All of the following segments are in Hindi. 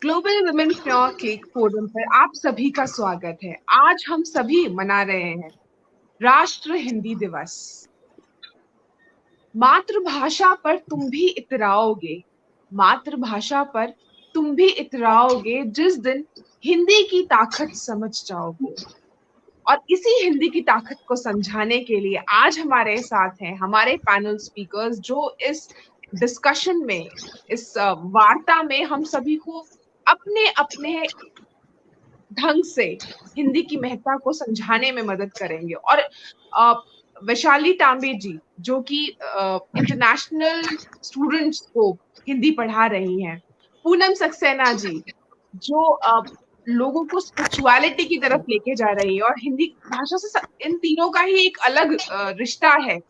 ग्लोबल वुमेन क्लिक फोरम पर आप सभी का स्वागत है। आज हम सभी मना रहे हैं राष्ट्र हिंदी दिवस। मातृभाषा पर तुम भी इतराओगे, मातृभाषा पर तुम भी इतराओगे जिस दिन हिंदी की ताकत समझ जाओगे। और इसी हिंदी की ताकत को समझाने के लिए आज हमारे साथ हैं हमारे पैनल स्पीकर्स, जो इस डिस्कशन में, इस वार्ता में हम सभी को अपने अपने ढंग से हिंदी की महत्ता को समझाने में मदद करेंगे। और वैशाली तांबे जी, जो कि इंटरनेशनल स्टूडेंट्स को हिंदी पढ़ा रही हैं, पूनम सक्सेना जी, जो लोगों को स्पिरिचुअलिटी की तरफ लेके जा रही है, और हिंदी भाषा से इन तीनों का ही एक अलग रिश्ता है।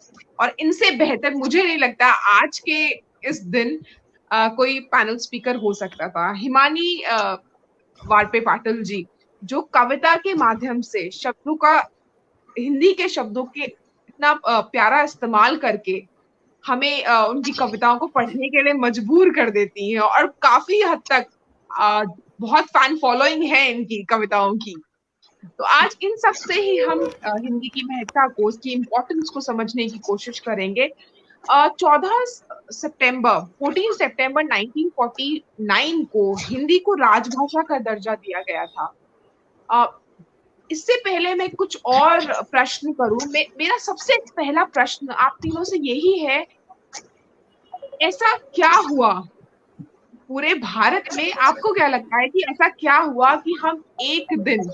और इनसे बेहतर मुझे नहीं लगता आज के इस दिन कोई पैनल स्पीकर हो सकता था। हिमानी वारपे पाटिल जी, जो कविता के माध्यम से शब्दों का, हिंदी के शब्दों के इतना प्यारा इस्तेमाल करके हमें उनकी कविताओं को पढ़ने के लिए मजबूर कर देती हैं, और काफी हद तक बहुत फैन फॉलोइंग है इनकी कविताओं की। तो आज इन सब से ही हम हिंदी की महत्ता को, उसकी इम्पोर्टेंस को समझने की कोशिश करेंगे। 14 सितंबर 1949 को हिंदी को राजभाषा का दर्जा दिया गया था। इससे पहले मैं कुछ और प्रश्न करूं, मेरा सबसे पहला प्रश्न आप तीनों से यही है, ऐसा क्या हुआ पूरे भारत में, आपको क्या लगता है कि ऐसा क्या हुआ कि हम एक दिन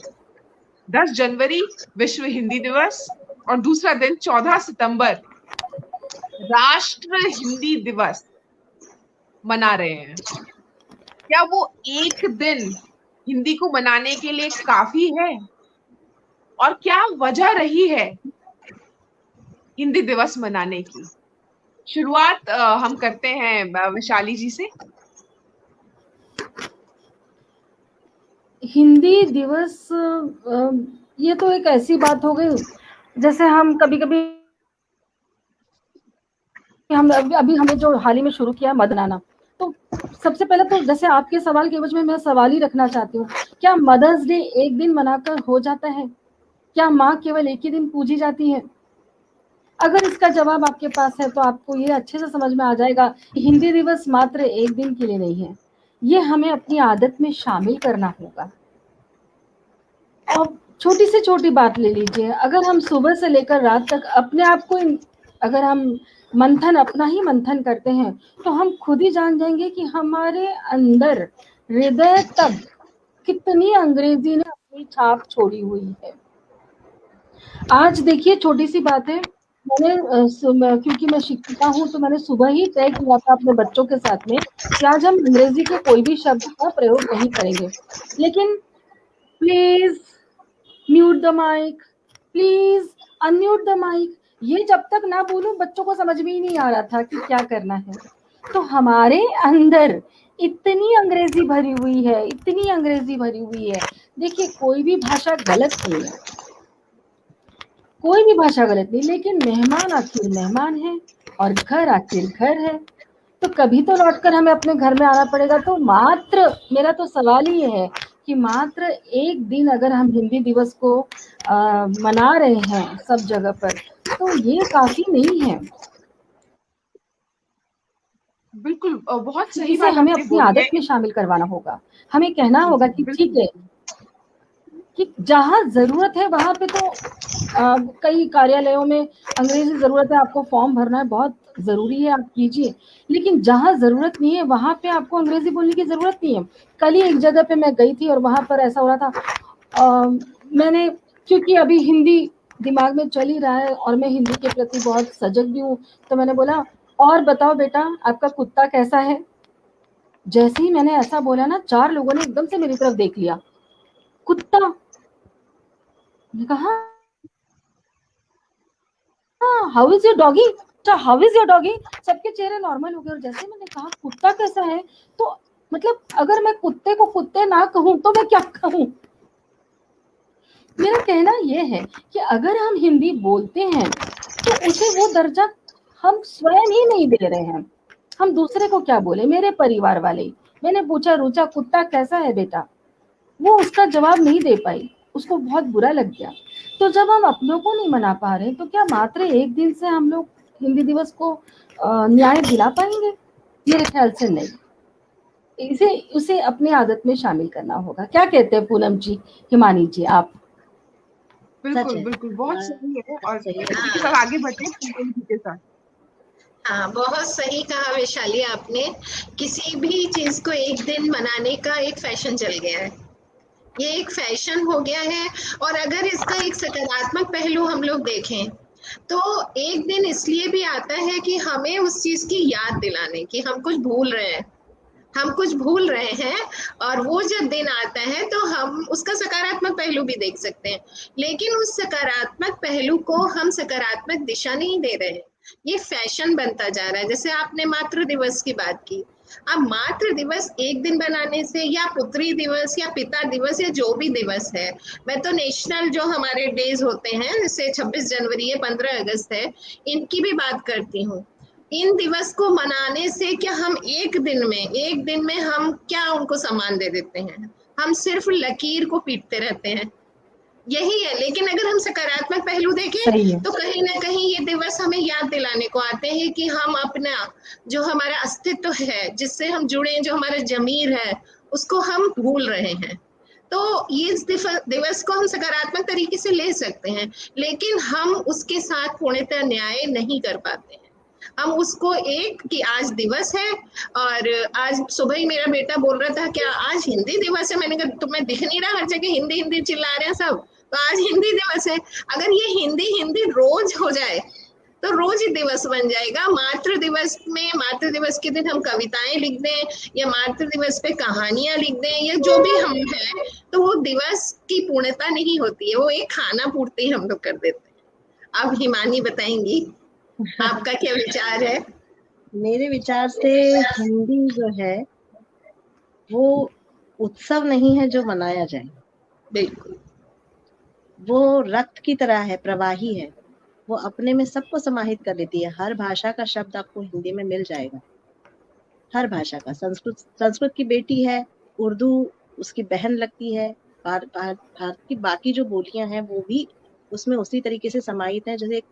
10 जनवरी विश्व हिंदी दिवस और दूसरा दिन 14 सितंबर राष्ट्र हिंदी दिवस मना रहे हैं? क्या वो एक दिन हिंदी को मनाने के लिए काफी है? और क्या वजह रही है हिंदी दिवस मनाने की? शुरुआत हम करते हैं वैशाली जी से। हिंदी दिवस ये तो एक ऐसी बात हो गई, जैसे हम कभी कभी हम अभी हमें जो हाल ही में शुरू किया मद मनाना, तो सबसे पहले तो जैसे आपके सवाल के एवज में मैं सवाल ही रखना चाहती हूँ, क्या मदर्स डे एक दिन मनाकर हो जाता है? क्या माँ केवल एक ही दिन पूजी जाती है? अगर इसका जवाब आपके पास है तो आपको ये अच्छे से समझ में आ जाएगा कि हिंदी दिवस मात्र एक दिन के लिए नहीं है, ये हमें अपनी आदत में शामिल करना होगा। और छोटी से छोटी बात ले लीजिए, अगर हम सुबह से लेकर रात तक अपने आप को अगर हम अपना ही मंथन करते हैं, तो हम खुद ही जान जाएंगे कि हमारे अंदर हृदय तक कितनी अंग्रेजी ने अपनी छाप छोड़ी हुई है। आज देखिए, छोटी सी बात है, मैंने क्योंकि मैं शिक्षिका हूँ, तो मैंने सुबह ही तय किया था अपने बच्चों के साथ में कि आज हम अंग्रेजी के कोई भी शब्द का प्रयोग नहीं करेंगे। लेकिन please mute the mic, please unmute the mic, ये जब तक ना बोलूं बच्चों को समझ में ही नहीं आ रहा था कि क्या करना है। तो हमारे अंदर इतनी अंग्रेजी भरी हुई है, इतनी अंग्रेजी भरी हुई है। देखिए, कोई भी भाषा गलत नहीं है, कोई भी भाषा गलत नहीं, लेकिन मेहमान आखिर मेहमान है और घर आखिर घर है, तो कभी तो लौटकर हमें अपने घर में आना पड़ेगा। तो मात्र मेरा तो सवाल ही है कि मात्र एक दिन अगर हम हिंदी दिवस को मना रहे हैं सब जगह पर, तो ये काफी नहीं है। बिल्कुल, बहुत सही इसे बात हमें आपने अपनी बोली आदत है। में शामिल करवाना होगा। हमें कहना होगा कि ठीक है, कि जहाँ जरूरत है वहां पे तो कई कार्यालयों में अंग्रेजी जरूरत है, आपको फॉर्म भरना है, बहुत जरूरी है, आप कीजिए। लेकिन जहाँ जरूरत नहीं है वहां पे आपको अंग्रेजी बोलने की जरूरत नहीं है। कल ही एक जगह पे मैं गई थी और वहां पर ऐसा हो रहा था, मैंने, क्योंकि अभी हिंदी दिमाग में चल ही रहा है और मैं हिंदी के प्रति बहुत सजग भी हूँ, तो मैंने बोला, और बताओ बेटा, आपका कुत्ता कैसा है? जैसे ही मैंने ऐसा बोला ना, 4 लोगों ने एकदम से मेरी तरफ देख लिया। कुत्ता? मैंने कहा, how is your doggy? How is your doggy? सबके चेहरे नॉर्मल हो गए। और जैसे मैंने कहा कुत्ता कैसा है, तो मतलब अगर मैं कुत्ते को कुत्ते ना कहूं तो मैं क्या कहूं? मेरा कहना यह है कि अगर हम हिंदी बोलते हैं तो उसे वो दर्जा हम स्वयं ही नहीं दे रहे हैं। हम दूसरे को क्या बोले, मेरे परिवार वाले, मैंने पूछा रुचा कुत्ता कैसा है बेटा, वो उसका जवाब नहीं दे पाई, उसको बहुत बुरा लग गया। तो जब हम अपनों को नहीं मना पा रहे तो क्या मात्र एक दिन से हम लोग हिंदी दिवस को न्याय दिला पाएंगे? मेरे ख्याल से नहीं। इसे उसे अपनी आदत में शामिल करना होगा। क्या कहते हैं पूनम जी, हिमानी जी आप? बिल्कुल है। बिल्कुल, बहुत सही है। और सही है। इसी के साथ आगे बढ़ते हैं पूनम जी के साथ। हाँ, बहुत सही कहा वैशाली आपने। किसी भी चीज को एक दिन मनाने का एक फैशन चल गया है, ये एक फैशन हो गया है। और अगर इसका एक सकारात्मक पहलू हम लोग देखें तो एक दिन इसलिए भी आता है कि हमें उस चीज की याद दिलाने कि हम कुछ भूल रहे हैं, हम कुछ भूल रहे हैं। और वो जब दिन आता है तो हम उसका सकारात्मक पहलू भी देख सकते हैं, लेकिन उस सकारात्मक पहलू को हम सकारात्मक दिशा नहीं दे रहे हैं, ये फैशन बनता जा रहा है। जैसे आपने मातृ दिवस की बात की, अब मातृ दिवस एक दिन बनाने से, या पुत्री दिवस या पिता दिवस या जो भी दिवस है, मैं तो नेशनल जो हमारे डेज होते हैं जैसे 26 जनवरी है, 15 अगस्त है, इनकी भी बात करती हूँ। इन दिवस को मनाने से क्या हम एक दिन में हम क्या उनको सम्मान दे देते हैं? हम सिर्फ लकीर को पीटते रहते हैं, यही है। लेकिन अगर हम सकारात्मक पहलू देखें तो कहीं ना कहीं ये दिवस हमें याद दिलाने को आते हैं कि हम अपना जो हमारा अस्तित्व है, जिससे हम जुड़े, जो हमारा जमीर है, उसको हम भूल रहे हैं। तो इस दिवस को हम सकारात्मक तरीके से ले सकते हैं, लेकिन हम उसके साथ पूर्णतः न्याय नहीं कर पाते हैं। हम उसको एक कि आज दिवस है, और आज सुबह ही मेरा बेटा बोल रहा था क्या आज हिंदी दिवस है, मैंने कहा तुम्हें दिख नहीं रहा, हर जगह हिंदी हिंदी चिल्ला रहे हैं सब, तो आज हिंदी दिवस है। अगर ये हिंदी हिंदी रोज हो जाए तो रोज ही दिवस बन जाएगा। मातृ दिवस में, मातृ दिवस के दिन हम कविताएं लिख दें या मातृ दिवस पे कहानियां लिख दें या जो भी हम हैं, तो वो दिवस की पूर्णता नहीं होती है, वो एक खाना पूर्ति हम लोग कर देते हैं। अब हिमानी बताएंगी आपका क्या विचार है? मेरे विचार से हिंदी जो है वो उत्सव नहीं है जो मनाया जाए। बिल्कुल, वो रक्त की तरह है, प्रवाही है, वो अपने में सबको समाहित कर लेती है। हर भाषा का शब्द आपको हिंदी में मिल जाएगा, हर भाषा का। संस्कृत की बेटी है, उर्दू उसकी बहन लगती है, भारत की बाकी जो बोलियां हैं वो भी उसमें उसी तरीके से समाहित है। जैसे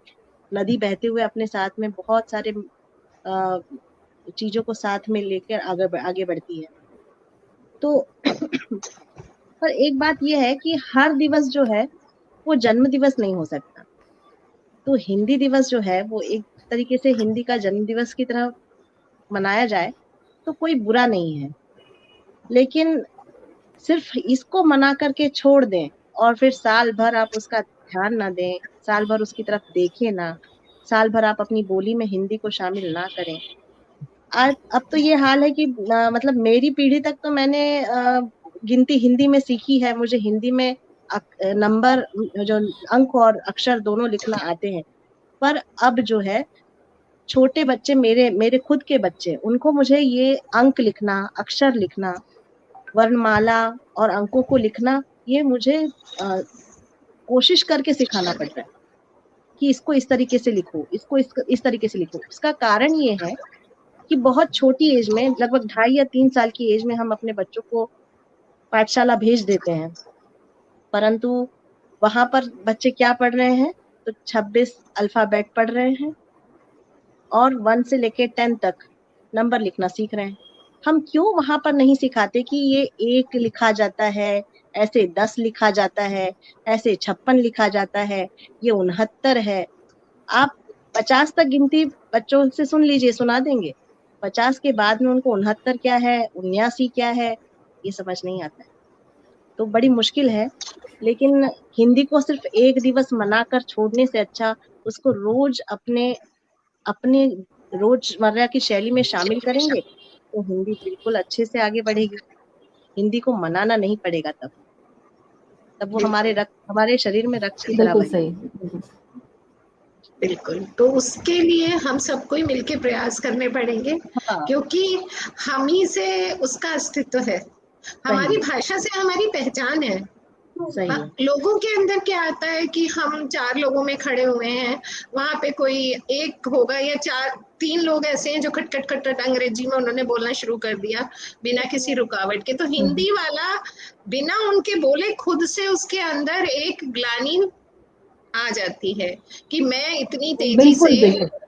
नदी बहते हुए अपने साथ में बहुत सारे चीजों को साथ में लेकर आगे बढ़ती है। तो पर एक बात यह है कि हर दिवस जो है वो जन्म दिवस नहीं हो सकता। तो हिंदी दिवस जो है वो एक तरीके से हिंदी का जन्म दिवस की तरह मनाया जाए तो कोई बुरा नहीं है, लेकिन सिर्फ इसको मना करके छोड़ दें और फिर साल भर आप उसका ध्यान ना दें, साल भर उसकी तरफ देखें ना, साल भर आप अपनी बोली में हिंदी को शामिल ना करें। आज अब तो ये हाल है कि मतलब मेरी पीढ़ी तक तो मैंने गिनती हिंदी में सीखी है, मुझे हिंदी में नंबर जो अंक और अक्षर दोनों लिखना आते हैं। पर अब जो है छोटे बच्चे, मेरे खुद के बच्चे, उनको मुझे ये अंक लिखना, अक्षर लिखना, वर्णमाला और अंकों को लिखना, ये मुझे कोशिश करके सिखाना पड़ रहा है कि इसको इस तरीके से लिखो, इसको इस तरीके से लिखो। इसका कारण ये है कि बहुत छोटी एज में, लगभग 2.5 या 3 साल की एज में हम अपने बच्चों को पाठशाला भेज देते हैं, परंतु वहां पर बच्चे क्या पढ़ रहे हैं? तो 26 अल्फाबेट पढ़ रहे हैं और 1 से लेके 10 तक नंबर लिखना सीख रहे हैं। हम क्यों वहां पर नहीं सिखाते कि ये 1 लिखा जाता है, ऐसे 10 लिखा जाता है, ऐसे 56 लिखा जाता है, ये 69 है। आप 50 तक गिनती बच्चों से सुन लीजिए, सुना देंगे। 50 के बाद में उनको 69 क्या है, 79 क्या है, ये समझ नहीं आता है। तो बड़ी मुश्किल है। लेकिन हिंदी को सिर्फ एक दिवस मनाकर छोड़ने से अच्छा उसको रोज अपने रोजमर्रा की शैली में शामिल करेंगे तो हिंदी बिल्कुल अच्छे से आगे बढ़ेगी। हिंदी को मनाना नहीं पड़ेगा, तब वो हमारे शरीर में रक्त की तरह बनेगी। बिल्कुल। तो उसके लिए हम सबको ही मिलकर प्रयास करने पड़ेंगे। हाँ। क्योंकि हम ही से उसका अस्तित्व है, हमारी भाषा से हमारी पहचान है। सही है। लोगों के अंदर क्या आता है कि हम 4 लोगों में खड़े हुए हैं, वहां पे कोई एक होगा या 3 लोग ऐसे हैं जो खट खट खट खट अंग्रेजी में उन्होंने बोलना शुरू कर दिया बिना किसी रुकावट के, तो हिंदी वाला बिना उनके बोले खुद से उसके अंदर एक ग्लानि आ जाती है कि मैं इतनी तेजी से बिल्कुल बिल्कुल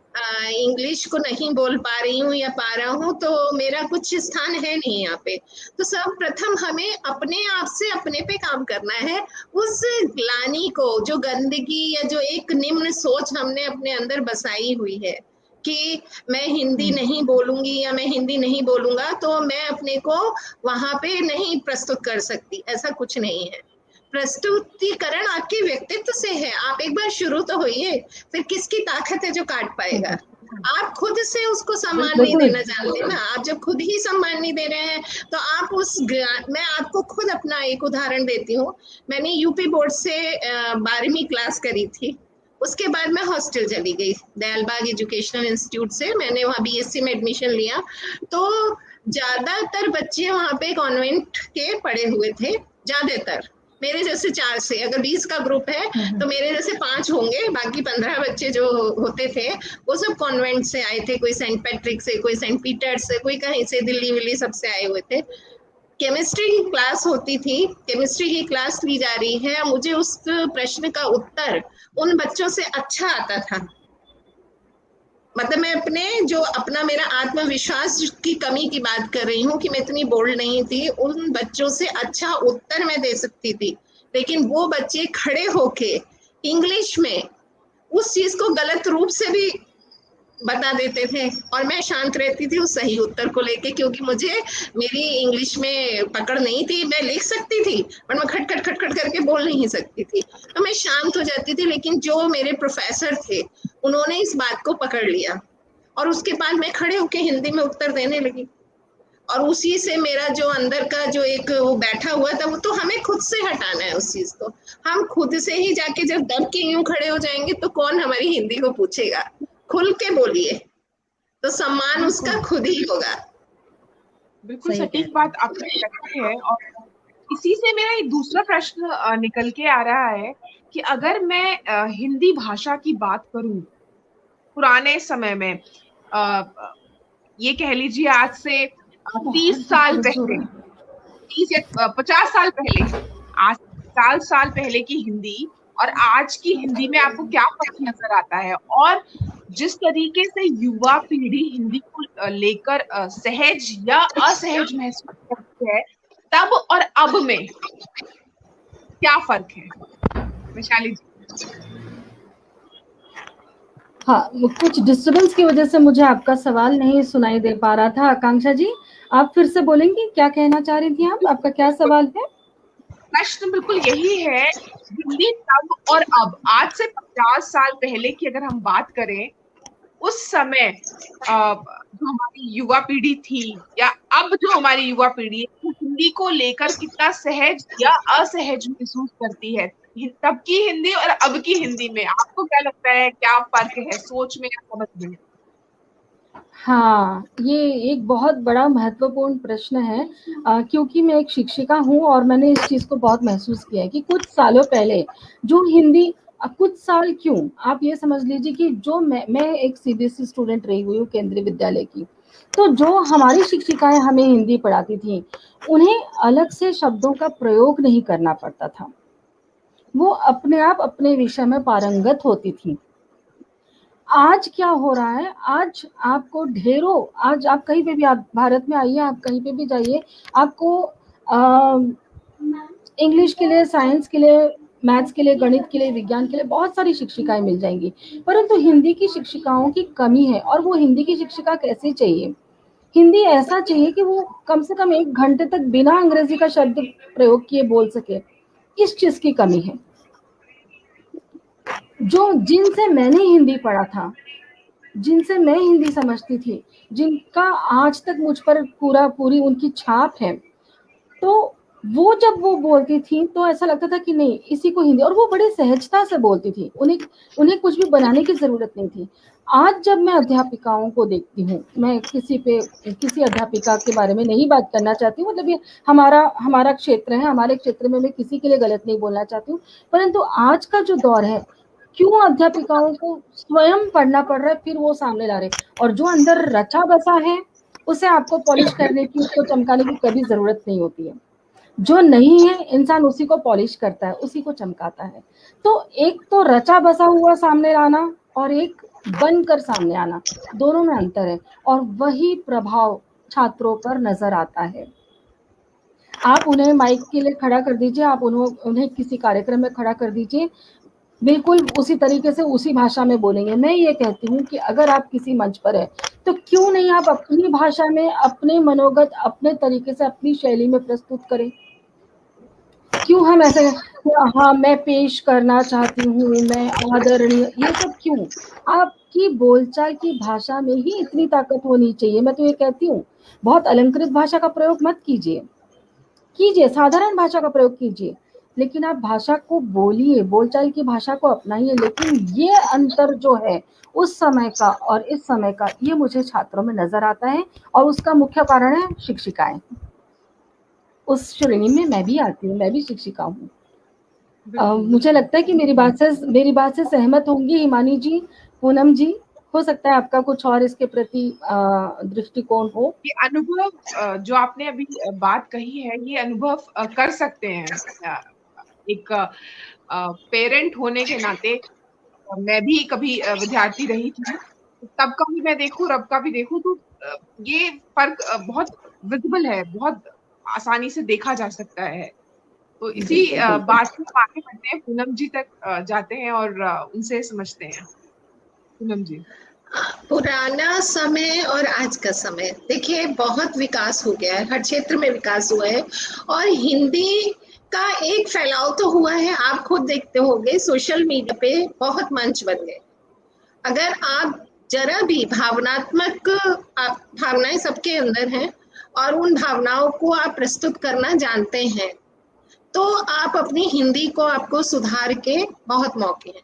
इंग्लिश को नहीं बोल पा रही हूँ या पा रहा हूँ, तो मेरा कुछ स्थान है नहीं यहाँ पे। तो सर्वप्रथम हमें अपने आप से अपने पे काम करना है, उस ग्लानि को, जो गंदगी या जो एक निम्न सोच हमने अपने अंदर बसाई हुई है कि मैं हिंदी नहीं बोलूंगी या मैं हिंदी नहीं बोलूंगा, तो मैं अपने को वहां पे नहीं प्रस्तुत कर सकती। ऐसा कुछ नहीं है। प्रस्तुतिकरण आपके व्यक्तित्व से है। आप एक बार शुरू तो होइए, फिर किसकी ताकत है जो काट पाएगा। आप खुद से उसको सम्मान नहीं देना जानते ना। आप जब खुद ही सम्मान नहीं दे रहे हैं तो आप मैं आपको खुद अपना एक उदाहरण देती हूँ। मैंने यूपी बोर्ड से 12वीं क्लास करी थी। उसके बाद मैं हॉस्टल चली गई, दयालबाग एजुकेशनल इंस्टीट्यूट से मैंने वहाँ बीएससी में एडमिशन लिया। तो ज्यादातर बच्चे वहाँ पे कॉन्वेंट के पढ़े हुए थे, ज्यादातर मेरे जैसे 4 से, अगर 20 का ग्रुप है तो मेरे जैसे 5 होंगे, बाकी 15 बच्चे जो होते थे वो सब कॉन्वेंट से आए थे। कोई सेंट पैट्रिक से, कोई सेंट पीटर से, कोई कहीं से, दिल्ली विल्ली सबसे आए हुए थे। केमिस्ट्री की क्लास होती थी, केमिस्ट्री की क्लास ली जा रही है, मुझे उस प्रश्न का उत्तर उन बच्चों से अच्छा आता था। मतलब मैं अपना मेरा आत्मविश्वास की कमी की बात कर रही हूँ कि मैं इतनी बोल्ड नहीं थी, उन बच्चों से अच्छा उत्तर मैं दे सकती थी। लेकिन वो बच्चे खड़े होके इंग्लिश में उस चीज को गलत रूप से भी बता देते थे और मैं शांत रहती थी उस सही उत्तर को लेके, क्योंकि मुझे मेरी इंग्लिश में पकड़ नहीं थी। मैं लिख सकती थी पर मैं खट खट खट खट करके बोल नहीं सकती थी, तो मैं शांत हो जाती थी। लेकिन जो मेरे प्रोफेसर थे उन्होंने इस बात को पकड़ लिया और उसके बाद मैं खड़े होके हिंदी में उत्तर देने लगी। और उसी से मेरा जो अंदर का जो एक वो बैठा हुआ था, वो तो हमें खुद से हटाना है उस चीज को। हम खुद से ही जाके जब दब के यूं खड़े हो जाएंगे तो कौन हमारी हिंदी को पूछेगा। खुल के बोलिए तो सम्मान उसका खुद ही होगा। बिल्कुल सटीक बात आपने रखी है। और इसी से मेरा एक दूसरा प्रश्न निकल के आ रहा है कि अगर मैं हिंदी भाषा की बात करूं पुराने समय में, ये कह लीजिए आज से 30 साल पहले, 30 या 50 साल पहले, आज 50 साल पहले की हिंदी और आज की हिंदी में आपको क्या फर्क नजर आता है? और जिस तरीके से युवा पीढ़ी हिंदी को लेकर सहज या असहज महसूस करती है, तब और अब में क्या फर्क है वैशाली जी? हाँ, कुछ डिस्टरबेंस की वजह से मुझे आपका सवाल नहीं सुनाई दे पा रहा था। आकांक्षा जी, आप फिर से बोलेंगी, क्या कहना चाह रही थी आप? आपका क्या सवाल है? प्रश्न बिल्कुल यही है, हिंदी तब और अब, आज से 50 साल पहले की अगर हम बात करें, उस समय जो हमारी युवा पीढ़ी थी या अब जो हमारी युवा पीढ़ी है, वो हिंदी को लेकर कितना सहज या असहज महसूस करती है, तब की हिंदी और अब की हिंदी में आपको क्या लगता है, क्या फर्क है सोच में या समझ में? हाँ, ये एक बहुत बड़ा महत्वपूर्ण प्रश्न है, क्योंकि मैं एक शिक्षिका हूँ और मैंने इस चीज को बहुत महसूस किया है कि कुछ सालों पहले जो हिंदी, कुछ साल क्यों, आप ये समझ लीजिए कि जो मैं एक सीबीएसई स्टूडेंट रही हुई हूँ, केंद्रीय विद्यालय की, तो जो हमारी शिक्षिकाएं हमें हिंदी पढ़ाती थी, उन्हें अलग से शब्दों का प्रयोग नहीं करना पड़ता था। वो अपने आप अपने विषय में पारंगत होती थी। आज क्या हो रहा है, आज आपको ढेरों, आज आप कहीं पे भी, आप भारत में आइए, आप कहीं पे भी जाइए, आपको इंग्लिश के लिए, साइंस के लिए, मैथ्स के लिए, गणित के लिए, विज्ञान के लिए बहुत सारी शिक्षिकाएं मिल जाएंगी, परंतु हिंदी की शिक्षिकाओं की कमी है। और वो हिंदी की शिक्षिका कैसी चाहिए? हिंदी ऐसा चाहिए कि वो कम से कम 1 घंटे तक बिना अंग्रेजी का शब्द प्रयोग किए बोल सके। इस चीज की कमी है। जो जिनसे मैंने हिंदी पढ़ा था, जिनसे मैं हिंदी समझती थी, जिनका आज तक मुझ पर पूरी उनकी छाप है, तो वो जब वो बोलती थी तो ऐसा लगता था कि नहीं, इसी को हिंदी, और वो बड़े सहजता से बोलती थी, उन्हें कुछ भी बनाने की जरूरत नहीं थी। आज जब मैं अध्यापिकाओं को देखती हूँ, मैं किसी अध्यापिका के बारे में नहीं बात करना चाहती हूँ, मतलब ये हमारा क्षेत्र है, हमारे क्षेत्र में मैं किसी के लिए गलत नहीं बोलना चाहती हूँ, परंतु आज का जो दौर है, क्यों अध्यापिकाओं को स्वयं पढ़ना पड़ रहा है, फिर वो सामने ला रहे, और जो अंदर रचा बसा है उसे आपको पॉलिश करने की, उसको चमकाने की कभी जरूरत नहीं होती है। जो नहीं है इंसान उसी को पॉलिश करता है, उसी को चमकाता है। तो एक तो रचा बसा हुआ सामने आना और एक बनकर सामने आना, दोनों में अंतर है, और वही प्रभाव छात्रों पर नजर आता है। आप उन्हें माइक के लिए खड़ा कर दीजिए, आप उन्हें किसी कार्यक्रम में खड़ा कर दीजिए, बिल्कुल उसी तरीके से उसी भाषा में बोलेंगे। मैं ये कहती हूँ कि अगर आप किसी मंच पर है तो क्यों नहीं आप अपनी भाषा में अपने मनोगत अपने तरीके से अपनी शैली में प्रस्तुत करें। क्यों हम ऐसे, हाँ मैं पेश करना चाहती हूँ, मैं आदरणीय, ये सब क्यों? आपकी बोलचाल की भाषा में ही इतनी ताकत होनी चाहिए। मैं तो ये कहती हूँ बहुत अलंकृत भाषा का प्रयोग मत कीजिए, साधारण भाषा का प्रयोग कीजिए, लेकिन आप भाषा को बोलिए, बोलचाल की भाषा को अपनाइए। लेकिन ये अंतर जो है उस समय का और इस समय का, ये मुझे छात्रों में नजर आता है, और उसका मुख्य कारण है शिक्षिकाएं। उस श्रेणी में मैं भी आती हूँ, मैं भी शिक्षिका हूँ। मुझे लगता है कि मेरी बात से सहमत होंगी हिमानी जी, पूनम जी। हो सकता है आपका कुछ और इसके प्रति दृष्टिकोण हो। ये अनुभव जो आपने अभी बात कही है, ये अनुभव कर सकते हैं। एक पेरेंट होने के नाते मैं भी कभी विद्यार्थी रही थी, तब का भी मैं देखूं, रब का भी देखूं, तो ये फर्क बहुत विजिबल है, बहुत आसानी से देखा जा सकता है। तो इसी बात को आगे बढ़ते हैं, पूनम जी तक जाते हैं और उनसे समझते हैं। पूनम जी। पुराना समय और आज का समय, देखिए बहुत विकास हो गया है, हर क्षेत्र में विकास हुआ है, और हिंदी का एक फैलाव तो हुआ है। आप खुद देखते होंगे सोशल मीडिया पे बहुत मंच बन गए। अगर आप जरा भी भावनात्मक, भावनाएं सबके अंदर हैं और उन भावनाओं को आप प्रस्तुत करना जानते हैं, तो आप अपनी हिंदी को आपको सुधार के बहुत मौके हैं,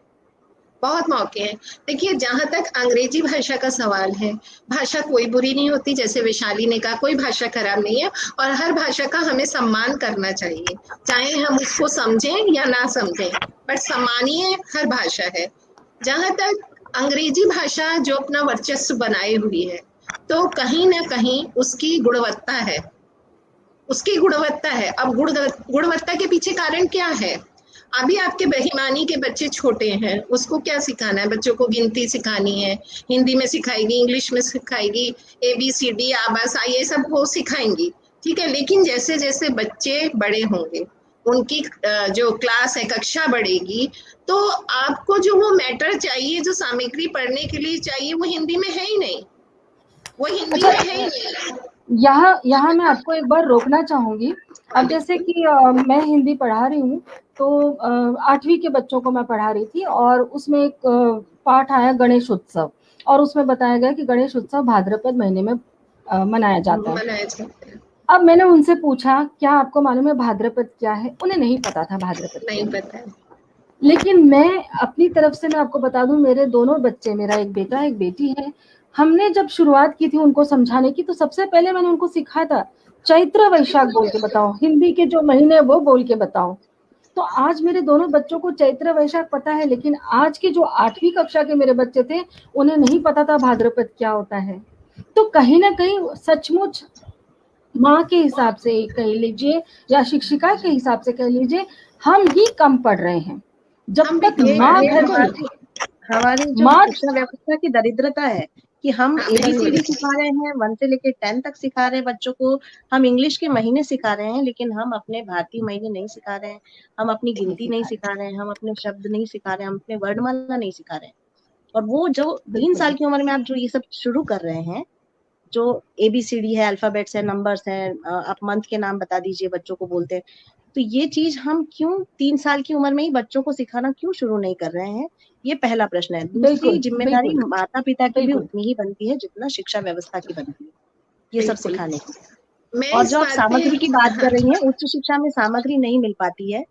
बहुत मौके हैं। देखिए जहां तक अंग्रेजी भाषा का सवाल है, भाषा कोई बुरी नहीं होती, जैसे वैशाली ने कहा कोई भाषा खराब नहीं है, और हर भाषा का हमें सम्मान करना चाहिए, चाहे हम उसको समझें या ना समझें, बट सम्मानीय हर भाषा है। जहां तक अंग्रेजी भाषा जो अपना वर्चस्व बनाए हुई है, तो कहीं ना कहीं उसकी गुणवत्ता है, उसकी गुणवत्ता है। अब गुणवत्ता के पीछे कारण क्या है? अभी आपके बेईमानी के बच्चे छोटे हैं, उसको क्या सिखाना है? बच्चों को गिनती सिखानी है, हिंदी में सिखाएगी, इंग्लिश में सिखाएगी, ABCD आबासा ये सब वो सिखाएंगी, ठीक है। लेकिन जैसे जैसे बच्चे बड़े होंगे, उनकी जो क्लास है, कक्षा बढ़ेगी, तो आपको जो वो मैटर चाहिए, जो सामग्री पढ़ने के लिए चाहिए, वो हिंदी में है ही नहीं, वो हिंदी में है ही नहीं। यहाँ मैं आपको एक बार रोकना चाहूंगी। अब जैसे कि मैं हिंदी पढ़ा रही हूँ, तो 8वीं के बच्चों को मैं पढ़ा रही थी, और उसमें एक पाठ आया गणेश उत्सव, और उसमें बताया गया कि गणेश उत्सव भाद्रपद महीने में मनाया जाता है। अब मैंने उनसे पूछा क्या आपको मालूम है भाद्रपद क्या है? उन्हें नहीं पता था भाद्रपद नहीं पता है। लेकिन मैं अपनी तरफ से मैं आपको बता दूं, मेरे दोनों बच्चे, मेरा एक बेटा एक बेटी है, हमने जब शुरुआत की थी उनको समझाने की, तो सबसे पहले मैंने उनको सिखाया था चैत्र वैशाख बोल के बताओ, हिंदी के जो महीने वो बोल के बताओ। तो आज मेरे दोनों बच्चों को चैत्र वैशाख पता है, लेकिन आज की जो 8वीं कक्षा के मेरे बच्चे थे उन्हें नहीं पता था भाद्रपद क्या होता है। तो कहीं ना कहीं सचमुच माँ के हिसाब से कह लीजिए या शिक्षिका के हिसाब से कह लीजिए, हम ही कम पढ़ रहे हैं। जब तक माँ घर की, हमारी जो शिक्षा व्यवस्था की दरिद्रता है कि हम ABCD सिखा रहे हैं, 1 से लेकर 10 तक सिखा रहे हैं बच्चों को, हम इंग्लिश के महीने सिखा रहे हैं, लेकिन हम अपने भारतीय महीने नहीं सिखा रहे हैं, हम अपनी गिनती नहीं सिखा रहे हैं, हम अपने शब्द नहीं सिखा रहे हैं, हम अपने वर्णमाला नहीं सिखा रहे हैं। और वो जो 3 साल की उम्र में आप जो ये सब शुरू कर रहे हैं, जो ABCD है, अल्फाबेट्स है, नंबर्स है, आप मंथ के नाम बता दीजिए बच्चों को बोलते हैं, तो ये चीज हम क्यों 3 साल की उम्र में ही बच्चों को सिखाना क्यों शुरू नहीं कर रहे हैं? ये पहला प्रश्न है। दूसरी जिम्मेदारी माता पिता की भी उतनी ही बनती है जितना शिक्षा व्यवस्था की बनती है, ये सब सिखाने की। और जो आप सामग्री की बात कर रही हैं, उच्च शिक्षा में सामग्री नहीं मिल पाती है,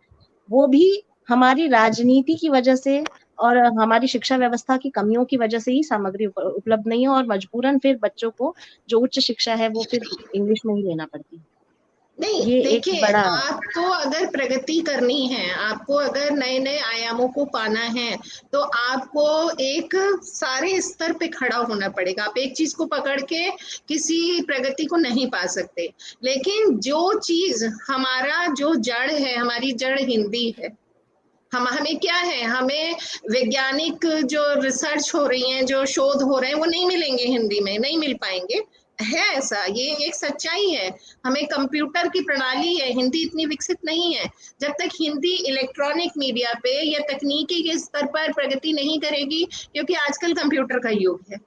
वो भी हमारी राजनीति की वजह से, और हमारी शिक्षा व्यवस्था की कमियों की वजह से ही सामग्री उपलब्ध नहीं है, और मजबूरन फिर बच्चों को जो उच्च शिक्षा है वो फिर इंग्लिश में ही लेना पड़ती है। नहीं ये एक देखिए, बड़ा आपको अगर प्रगति करनी है, आपको अगर नए नए आयामों को पाना है, तो आपको एक सारे स्तर पे खड़ा होना पड़ेगा। आप एक चीज को पकड़ के किसी प्रगति को नहीं पा सकते। लेकिन जो चीज हमारा जो जड़ है, हमारी जड़ हिंदी है। हमें क्या है, हमें वैज्ञानिक जो रिसर्च हो रही है, जो शोध हो रहे हैं, वो नहीं मिलेंगे हिंदी में, नहीं मिल पाएंगे। है ऐसा, ये एक सच्चाई है। हमें कंप्यूटर की प्रणाली है, हिंदी इतनी विकसित नहीं है। जब तक हिंदी इलेक्ट्रॉनिक मीडिया पे या तकनीकी के स्तर पर प्रगति नहीं करेगी, क्योंकि आजकल कंप्यूटर का युग है।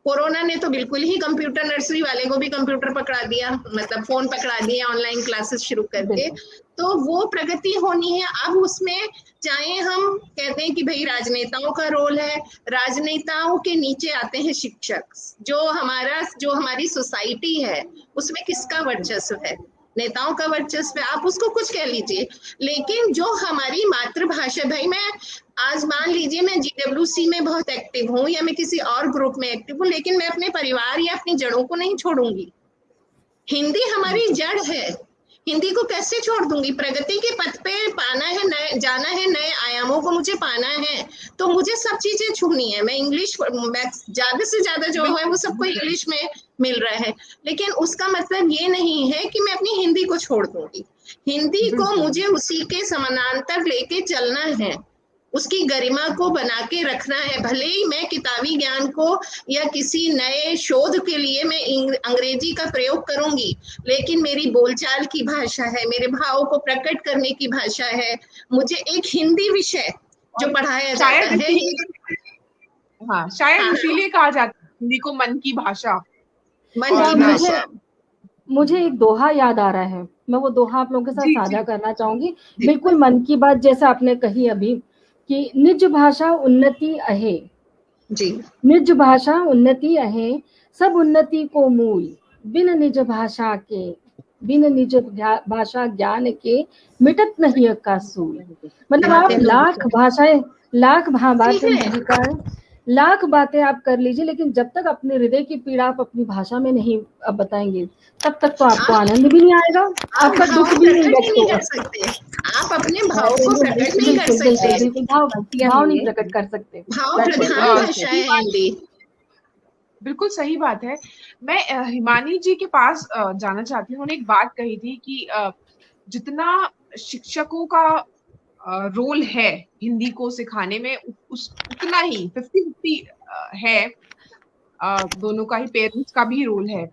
कोरोना ने तो बिल्कुल ही कंप्यूटर नर्सरी वाले को भी कंप्यूटर पकड़ा दिया, मतलब फोन पकड़ा दिया, ऑनलाइन क्लासेस शुरू करके। तो वो प्रगति होनी है। अब उसमें चाहे हम कहते हैं कि भाई राजनेताओं का रोल है, राजनेताओं के नीचे आते हैं शिक्षक। जो हमारी सोसाइटी है उसमें किसका वर्चस्व है? नेताओं का वर्चस्व है, आप उसको कुछ कह लीजिए। लेकिन जो हमारी मातृभाषा, भाई मैं आज मान लीजिए मैं GWC में बहुत एक्टिव हूँ या मैं किसी और ग्रुप में एक्टिव हूँ, लेकिन मैं अपने परिवार या अपनी जड़ों को नहीं छोड़ूंगी। हिंदी हमारी जड़ है, हिंदी को कैसे छोड़ दूंगी? प्रगति के पथ पे पाना है, जाना है, नए आयामों को मुझे पाना है, तो मुझे सब चीजें छूनी है। मैं इंग्लिश ज्यादा से ज्यादा जो है वो सबको इंग्लिश में मिल रहा है, लेकिन उसका मतलब ये नहीं है कि मैं अपनी हिंदी को छोड़ दूंगी। हिंदी को मुझे उसी के समानांतर लेके चलना है, उसकी गरिमा को बना के रखना है। भले ही मैं किताबी ज्ञान को या किसी नए शोध के लिए मैं अंग्रेजी का प्रयोग करूंगी, लेकिन मेरी बोलचाल की भाषा है, मेरे भावों को प्रकट करने की भाषा है। मुझे एक हिंदी विषय जो पढ़ाया जाता है, हाँ शायद इसीलिए कहा जाता है हिंदी को मन की भाषा। मन की भाषा। मुझे एक दोहा याद आ रहा है, मैं वो दोहा आप लोगों के साथ जी, साझा जी। करना चाहूंगी। बिल्कुल मन की बात जैसे आपने कही अभी कि निज भाषा उन्नति अहे, जी, निज भाषा उन्नति अहे, सब उन्नति को मूल, बिन निज भाषा के, बिन निज भाषा ज्ञान के, मिटत नहीं का सूल। मतलब आप लाख भाषाएं, लाख बातें, लाख बातें आप कर लीजिए, लेकिन जब तक अपने हृदय की पीड़ा आप अपनी भाषा में नहीं बताएंगे, तब तक तो आपको आनंद भी नहीं आएगा, आपका दुख भी नहीं व्यक्त कर सकते। आप अपने भाव को प्रकट नहीं कर सकते, भाव नहीं प्रकट कर सकते। भाव प्रधान भाषा है हिंदी। बिल्कुल सही बात है। मैं हिमानी जी के पास जाना चाहती हूँ। उन्होंने एक बात कही थी कि जितना शिक्षकों का रोल है हिंदी को सिखाने में, उतना ही 50-50 है, दोनों का ही, पेरेंट्स का भी रोल है।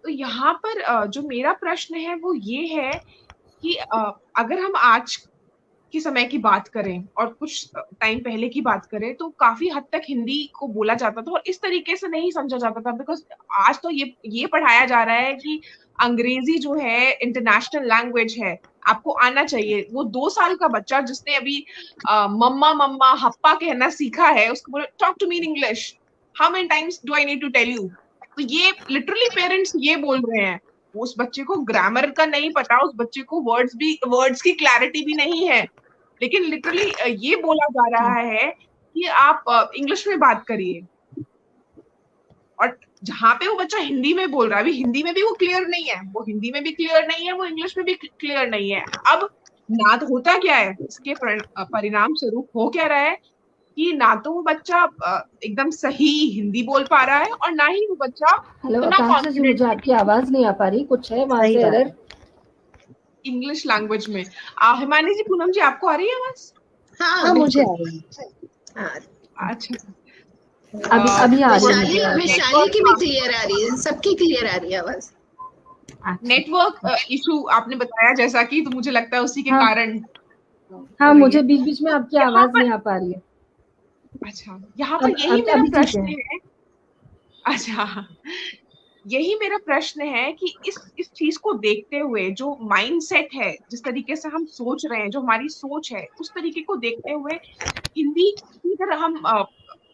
तो यहाँ पर जो मेरा प्रश्न है वो ये है कि अगर हम आज की समय की बात करें और कुछ टाइम पहले की बात करें, तो काफी हद तक हिंदी को बोला जाता था और इस तरीके से नहीं समझा जाता था। बिकॉज आज तो ये पढ़ाया जा रहा है कि अंग्रेजी जो है इंटरनेशनल लैंग्वेज है, आपको आना चाहिए। वो 2 साल का बच्चा जिसने अभी मम्मा मम्मा हप्पा कहना सीखा है, उसको बोले talk to me in English, how many times do I need to tell you? तो ये लिटरली पेरेंट्स ये बोल रहे हैं। उस बच्चे को ग्रामर का नहीं पता, उस बच्चे को वर्ड्स की क्लैरिटी भी नहीं है, लेकिन लिटरली ये बोला जा रहा है कि आप इंग्लिश में बात करिए। और जहां पे वो बच्चा हिंदी में बोल रहा है, अभी हिंदी में भी वो क्लियर नहीं है, वो हिंदी में भी क्लियर नहीं है, वो इंग्लिश में भी क्लियर नहीं है। अब ना तो होता क्या है, इसके परिणाम स्वरूप हो क्या रहा है कि ना तो वो बच्चा एकदम सही हिंदी बोल पा रहा है और ना ही वो बच्चा मुझे आपकी आवाज नहीं आ पा रही, कुछ है वहां से एरर इंग्लिश लैंग्वेज में। हिमानी जी, पूनम जी, आपको आ रही है आवाज? हाँ, मुझे आ रही है। अच्छा, अभी आ रही है। वैशाली की भी क्लियर आ रही है, सबकी क्लियर आ रही है आवाज। नेटवर्क इशू आपने बताया जैसा कि, तो मुझे लगता है उसी के कारण। हाँ, मुझे बीच बीच में आपकी आवाज नहीं आ पा रही है। अच्छा, यहाँ पर यही मेरा प्रश्न है। अच्छा, यही मेरा प्रश्न है कि इस चीज को देखते हुए जो माइंडसेट है, जिस तरीके से हम सोच रहे हैं, जो हमारी सोच है, उस तरीके को देखते हुए हिंदी की अगर हम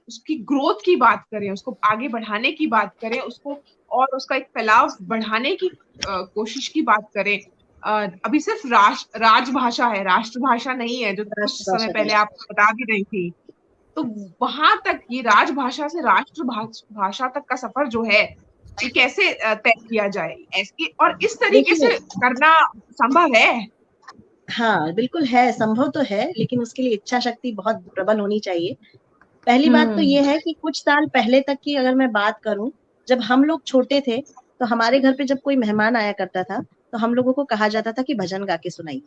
उसकी ग्रोथ की बात करें, उसको आगे बढ़ाने की बात करें, उसको और उसका एक फैलाव बढ़ाने की कोशिश की बात करें, अभी सिर्फ राजभाषा है, राष्ट्रभाषा नहीं है, जो कुछ समय पहले आप बता भी रही थी। तो वहां तक ये राजभाषा से राष्ट्र भाषा तक का सफर जो है ये कैसे तय किया जाए, ऐसे और इस तरीके से देखिए, करना संभव है? हाँ बिल्कुल है, संभव तो है, लेकिन उसके लिए इच्छा शक्ति बहुत प्रबल होनी चाहिए। पहली बात तो ये है कि कुछ साल पहले तक की अगर मैं बात करूं, जब हम लोग छोटे थे तो हमारे घर पे जब कोई मेहमान आया करता था तो हम लोगों को कहा जाता था कि भजन गा के सुनाइए,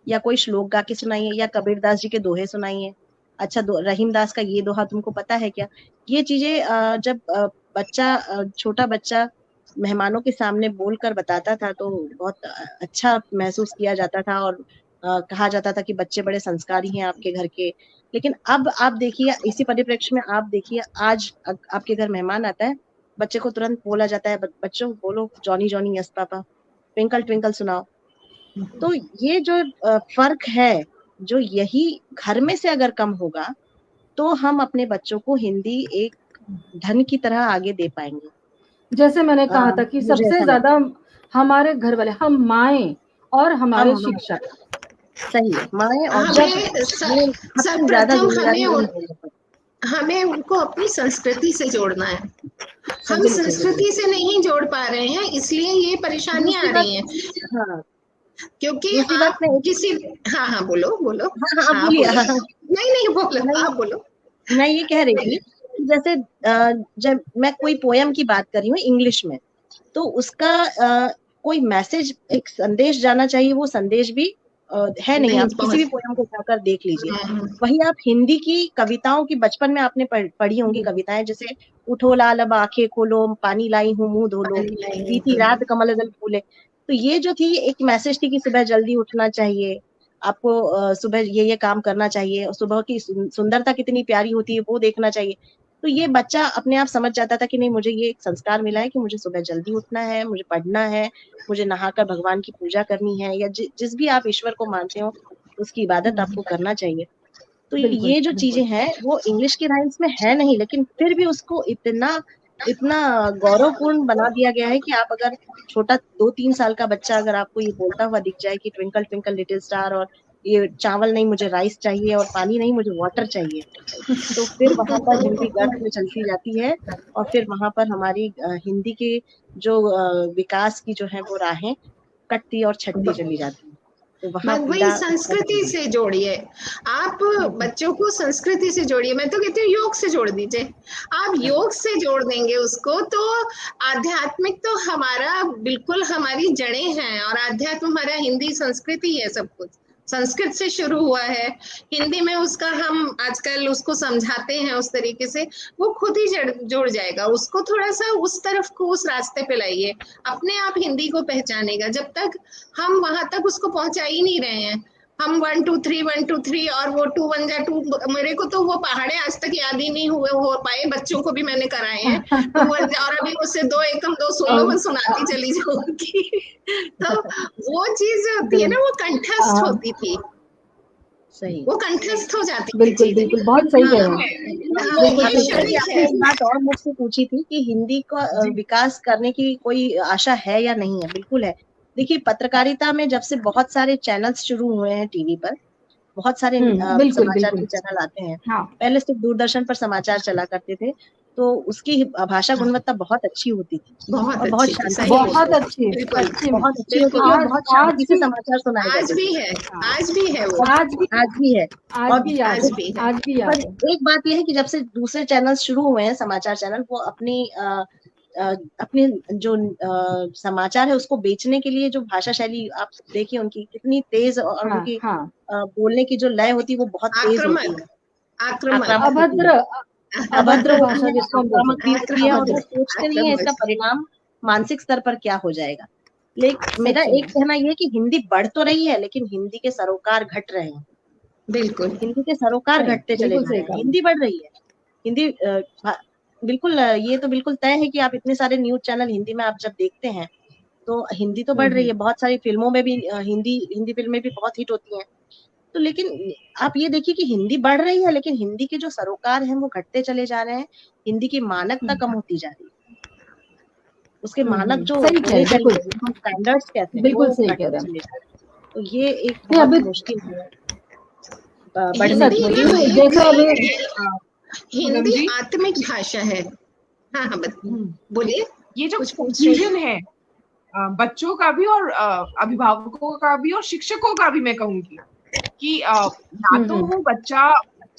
या कोई श्लोक गा के सुनाइए, या कबीरदास जी के दोहे सुनाइए। अच्छा, रहीमदास का ये दोहा तुमको पता है क्या? ये चीजें जब छोटा बच्चा मेहमानों के सामने बोलकर बताता था तो बहुत अच्छा महसूस किया जाता था, और कहा जाता था कि बच्चे बड़े संस्कारी हैं आपके घर के। लेकिन अब आप देखिए, इसी परिप्रेक्ष्य में आप देखिए, आज आपके घर मेहमान आता है, बच्चे को तुरंत बोला जाता है, बच्चों बोलो Johnny Johnny yes papa, twinkle twinkle सुनाओ। तो ये जो फर्क है, जो यही घर में से अगर कम होगा तो हम अपने बच्चों को हिंदी एक धन की तरह आगे दे पाएंगे। जैसे मैंने कहा था कि मुझे सबसे ऐसा ज्यादा हमारे घर वाले, हम माएं और हमारे हम शिक्षक। सही है, माएं और हमें सबसे ज्यादा सर्वप्रथम जिम्मेदारी हम हमें उनको अपनी संस्कृति से जोड़ना है। हम बिल्कुल, संस्कृति से नहीं जोड़ पा रहे हैं, इसलिए ये परेशानियां आ रही हैं। हाँ, क्योंकि दूसरी बात आप मैं किसी हाँ बोलो बोलो। हाँ, आप हाँ बोलिए। बोलो। हाँ, नहीं बोलो, नहीं, आप बोलो। मैं ये कह रही थी कि जैसे जब मैं कोई पोयम की बात कर रही हूँ इंग्लिश में, तो उसका कोई मैसेज, एक संदेश जाना चाहिए, वो संदेश भी है नहीं। आप किसी भी पोयम को जाकर देख लीजिए। वही आप हिंदी की कविताओं की, बचपन में आपने पढ़ी होंगी कविताएं, जैसे उठो लाल अब आंखें खोलो, पानी लाई हूँ मुंह धो लो, बीती रात कमल दल फूले। तो ये जो थी, एक मैसेज थी कि सुबह जल्दी उठना चाहिए आपको, सुबह ये काम करना चाहिए, सुबह की सुंदरता कितनी प्यारी होती है वो देखना चाहिए। तो ये बच्चा अपने आप समझ जाता था कि नहीं, मुझे ये एक संस्कार मिला है कि मुझे सुबह जल्दी उठना है, मुझे पढ़ना है, मुझे नहाकर भगवान की पूजा करनी है, या जिस भी आप ईश्वर को मानते हो उसकी इबादत आपको करना चाहिए। तो ये जो चीजें हैं वो इंग्लिश के राइम्स में है नहीं, लेकिन फिर भी उसको इतना इतना गौरवपूर्ण बना दिया गया है कि आप अगर छोटा 2-3 साल का बच्चा अगर आपको ये बोलता हुआ दिख जाए कि ट्विंकल ट्विंकल लिटिल स्टार, और ये चावल नहीं मुझे राइस चाहिए, और पानी नहीं मुझे वाटर चाहिए, तो फिर वहां पर हिंदी गर्भ में चलती जाती है, और फिर वहां पर हमारी हिंदी के जो विकास की जो है वो राहें कटती और छटती चली जाती है। तो वहां वही संस्कृति से जोड़िए, आप बच्चों को संस्कृति से जोड़िए। मैं तो कहती हूँ योग से जोड़ दीजिए। आप योग से जोड़ देंगे उसको तो आध्यात्मिक तो हमारा बिल्कुल हमारी जड़ें हैं, और आध्यात्म हमारा हिंदी संस्कृति है, सब कुछ संस्कृत से शुरू हुआ है। हिंदी में उसका हम आजकल उसको समझाते हैं उस तरीके से, वो खुद ही जुड़ जाएगा। उसको थोड़ा सा उस तरफ को, उस रास्ते पे लाइए, अपने आप हिंदी को पहचानेगा। जब तक हम वहां तक उसको पहुंचा ही नहीं रहे हैं, हम 1 2 3 1 2 3 और वो 2 1 जा 2, मेरे को तो वो पहाड़े आज तक याद ही नहीं हुए हो पाए, बच्चों को भी मैंने कराए हैं 2 1 जा, और अभी उससे 2 एकम 2 सुन लो, मैं सुनाती चली जाऊंगी। तो वो चीज होती है ना, वो कंठस्थ होती थी, सही, वो कंठस्थ हो जाती थी। बिल्कुल बिल्कुल, बहुत सही कह रहे हैं। एक बात और मुझसे पूछी थी कि हिंदी का विकास करने की कोई आशा है या नहीं है? बिल्कुल है। देखिए, पत्रकारिता में जब से बहुत सारे चैनल्स शुरू हुए हैं टीवी पर, बहुत सारे समाचार के चैनल आते हैं। हाँ। पहले सिर्फ दूरदर्शन पर समाचार चला करते थे, तो उसकी भाषा गुणवत्ता बहुत अच्छी होती थी, बहुत बहुत अच्छी, शांति, बहुत अच्छी बहुत अच्छी होती थी, और बहुत शांति से समाचार सुनाए जाते थे। आज भी है, आज भी है वो, आज भी है। आज भी पर एक बात यह है कि जब से दूसरे चैनल शुरू हुए हैं, समाचार चैनल, वो अपने जो समाचार है उसको बेचने के लिए जो भाषा शैली आप देखिए उनकी कितनी तेज, और उनकी बोलने की जो लय होती है वो बहुत तेज होती है, अभद्र भाषा जिसको हम बोलते हैं, और वो सोचते नहीं है इसका परिणाम मानसिक स्तर पर क्या हो जाएगा। लेकिन मेरा एक कहना यह है कि हिंदी बढ़ तो रही है, लेकिन हिंदी के सरोकार घट रहे हैं। बिल्कुल, हिंदी के सरोकार घटते चले जा रहे हैं। हिंदी बढ़ रही है, हिंदी बिल्कुल, ये तो बिल्कुल तय है कि आप इतने सारे न्यूज चैनल हिंदी में आप जब देखते हैं तो हिंदी तो बढ़ रही है। बहुत सारी फिल्मों में भी हिंदी फिल्में भी बहुत हिट होती हैं। तो लेकिन आप ये देखिए कि हिंदी बढ़ रही है, लेकिन हिंदी के जो सरोकार हैं वो घटते चले जा रहे हैं। हिंदी की मानकता कम होती जा रही है, उसके मानक जो स्टैंडर्ड्स कहते हैं, बिल्कुल सही कह रहे हैं। तो ये एक बहुत मुश्किल है। बढ़ने हिंदी की। ना एक जैसा अभी पूनम हिंदी जी, आत्मिक भाषा है। हाँ हाँ बोलिए, ये जो कुछ पूछ रहे कंफ्यूजन है बच्चों का भी और अभिभावकों का भी और शिक्षकों का भी, मैं कहूंगी कि ना तो वो बच्चा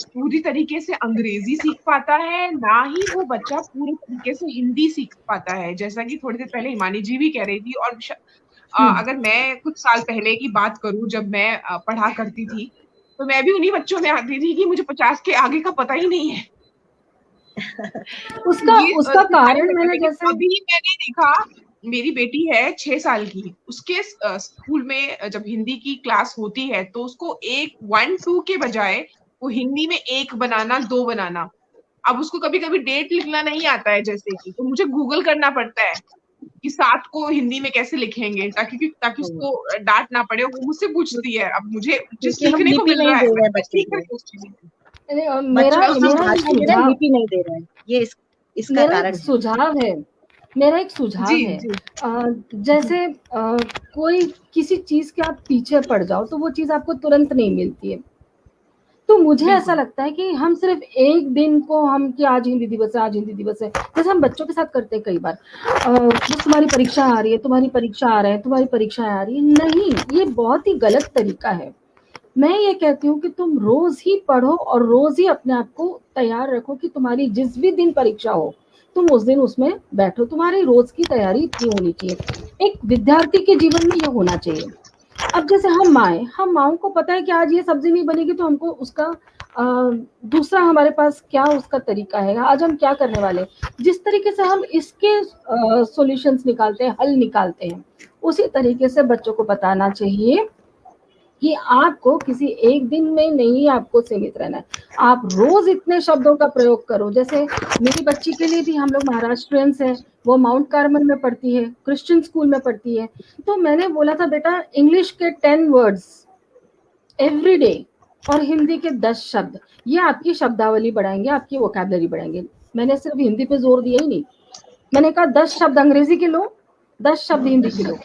पूरी तरीके से अंग्रेजी सीख पाता है, ना ही वो बच्चा पूरी तरीके से हिंदी सीख पाता है, जैसा कि थोड़ी देर पहले हिमानी जी भी कह रही थी। और अगर मैं कुछ साल पहले की बात करूं, जब मैं पढ़ा करती थी, तो मैं भी उन्हीं बच्चों में आती थी कि मुझे 50 के आगे का पता ही नहीं है। उसका ये उसका सिखाया कारण जाता है। मैंने लेकिन जैसे अभी मैंने देखा, मेरी बेटी है 6 साल की, उसके स्कूल में जब हिंदी की क्लास होती है तो उसको 1 1 2 के बजाय वो हिंदी में 1 बनाना, 2 बनाना। अब उसको कभी कभी डेट लिखना नहीं आता है, जैसे कि, तो मुझे गूगल करना पड़ता है कि 7 को हिंदी में कैसे लिखेंगे, ताकि उसको डांट ना पड़े। वो मुझसे पूछती है, अब मुझे क्योंकि हम सीखने को लिपि मिल नहीं रहा है, दे रहे हैं मैं बच्चों सीख को, रही हूँ उस चीज को। मेरा बच्चों को हम मेरा एक भाषा दे रहे हैं, सुझाव लिपि नहीं दे रहे हैं। ये इसका मेरा एक कारण है। सुझाव है मेरा एक जी सुझाव है जी जैसे कोई किसी चीज के आप पीछे पड़ जाओ तो वो चीज आपको तुरंत नहीं मिलती है। तो मुझे ऐसा बिल्कुल। लगता है कि हम सिर्फ एक दिन को हम कि आज हिंदी दिवस है, आज हिंदी दिवस है, जैसे हम बच्चों के साथ करते हैं कई बार, बस तुम्हारी परीक्षा आ रही है, तुम्हारी परीक्षा आ रहा है, तुम्हारी परीक्षा आ रही है। नहीं, ये बहुत ही गलत तरीका है। मैं ये कहती हूँ कि तुम रोज ही पढ़ो और रोज ही अपने आप को तैयार रखो कि तुम्हारी जिस भी दिन परीक्षा हो तुम उस दिन उसमें बैठो। तुम्हारी रोज की तैयारी इतनी होनी चाहिए। एक विद्यार्थी के जीवन में यह होना चाहिए। अब जैसे हम माओं को पता है कि आज ये सब्जी नहीं बनेगी तो हमको उसका दूसरा हमारे पास क्या उसका तरीका है, आज हम क्या करने वाले, जिस तरीके से हम इसके सॉल्यूशंस निकालते हैं, हल निकालते हैं, उसी तरीके से बच्चों को बताना चाहिए कि आपको किसी एक दिन में नहीं आपको सीमित रहना है। आप रोज इतने शब्दों का प्रयोग करो। जैसे मेरी बच्ची के लिए भी, हम लोग महाराष्ट्रियंस हैं, वो माउंट कार्मल में पढ़ती है, क्रिश्चियन स्कूल में पढ़ती है। तो मैंने बोला था बेटा इंग्लिश के 10 वर्ड्स एवरी डे और हिंदी के 10 शब्द, ये आपकी शब्दावली बढ़ाएंगे, आपकी वोकैबुलरी बढ़ाएंगे। मैंने सिर्फ हिंदी पे जोर दिया ही नहीं, मैंने कहा 10 शब्द अंग्रेजी के लो, 10 शब्द हिंदी के लो।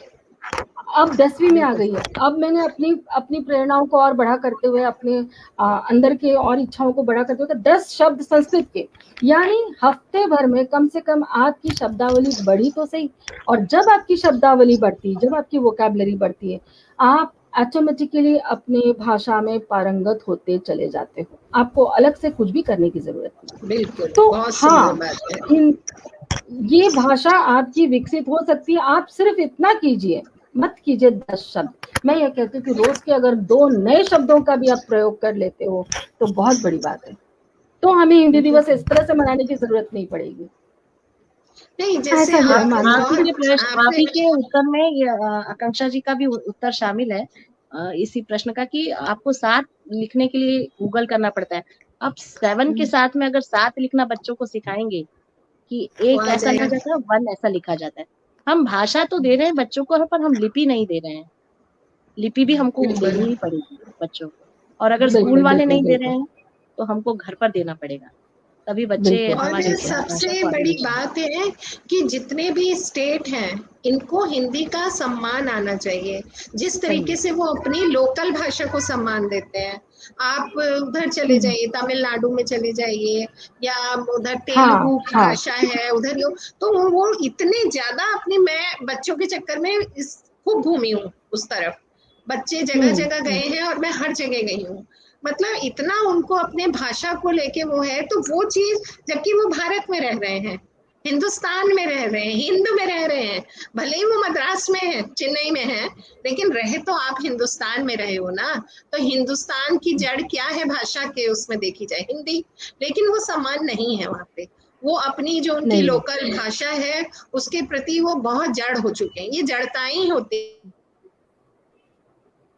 अब 10वीं में आ गई है। अब मैंने अपनी अपनी प्रेरणाओं को और बढ़ा करते हुए, अपने अंदर के और इच्छाओं को बढ़ा करते हुए 10 शब्द संस्कृत के, यानी हफ्ते भर में कम से कम आपकी शब्दावली बढ़ी तो सही। और जब आपकी शब्दावली बढ़ती, जब आपकी वोकैबुलरी बढ़ती है, आप ऑटोमेटिकली अपने भाषा में पारंगत होते चले जाते हो। आपको अलग से कुछ भी करने की जरूरत नहीं। बिल्कुल, तो बहुत हाँ, सुंदर बात है। ये भाषा आपकी विकसित हो सकती है। आप सिर्फ इतना कीजिए, मत कीजिए 10 शब्द। मैं ये कहती हूँ कि रोज के अगर 2 नए शब्दों का भी आप प्रयोग कर लेते हो तो बहुत बड़ी बात है। तो हमें हिंदी दिवस इस तरह से मनाने की जरूरत नहीं पड़ेगी। नहीं, जैसे ऐसा मेरा आप मानना आप ही है। के प्रश्न, आप आपने ही के उत्तर में ये आकांक्षा जी का भी उत्तर शामिल है, इसी प्रश्न का, कि आपको 7 लिखने के लिए गूगल करना पड़ता है। आप 7 के साथ में अगर 7 लिखना बच्चों को सिखाएंगे कि वो 1 आ ऐसा लिखा जाएगा। जाता है, 1 ऐसा लिखा जाता है। हम भाषा तो दे रहे हैं बच्चों को, पर हम लिपि नहीं दे रहे हैं। लिपि भी हमको बिल्कुल देनी ही पड़ेगी बच्चों को। और अगर स्कूल बिल्कुल वाले बिल्कुल नहीं दे रहे बिल्कुल हैं तो हमको घर पर देना पड़ेगा, तभी बच्चे बिल्कुल और हमारी भाषा सबसे को आगे बड़ी ले जाएंगे। बात है कि जितने भी स्टेट हैं इनको हिंदी का सम्मान आना चाहिए, जिस सही तरीके है। से वो अपनी लोकल भाषा को सम्मान देते हैं। आप उधर चले जाइए, तमिलनाडु में चले जाइए, या उधर हाँ तेलुगु की हाँ भाषा है उधर, तो वो इतने ज्यादा अपने, मैं बच्चों के चक्कर में खूब घूमी हूँ उस तरफ, बच्चे जगह जगह गए हैं और मैं हर जगह गई हूँ। मतलब इतना उनको अपने भाषा को लेके वो है, तो वो चीज, जबकि वो भारत में रह रहे हैं, हिंदुस्तान में रह रहे हैं, हिंद में रह रहे हैं, भले ही वो मद्रास में है, चेन्नई में है, लेकिन रहे तो आप हिंदुस्तान में रहे हो ना। तो हिंदुस्तान की जड़ क्या है भाषा के, उसमें देखी जाए हिंदी, लेकिन वो सम्मान नहीं है वहां पे। वो अपनी जो उनकी नहीं है। लोकल भाषा है उसके प्रति वो बहुत जड़ हो चुके हैं। ये जड़ताएं ही होती।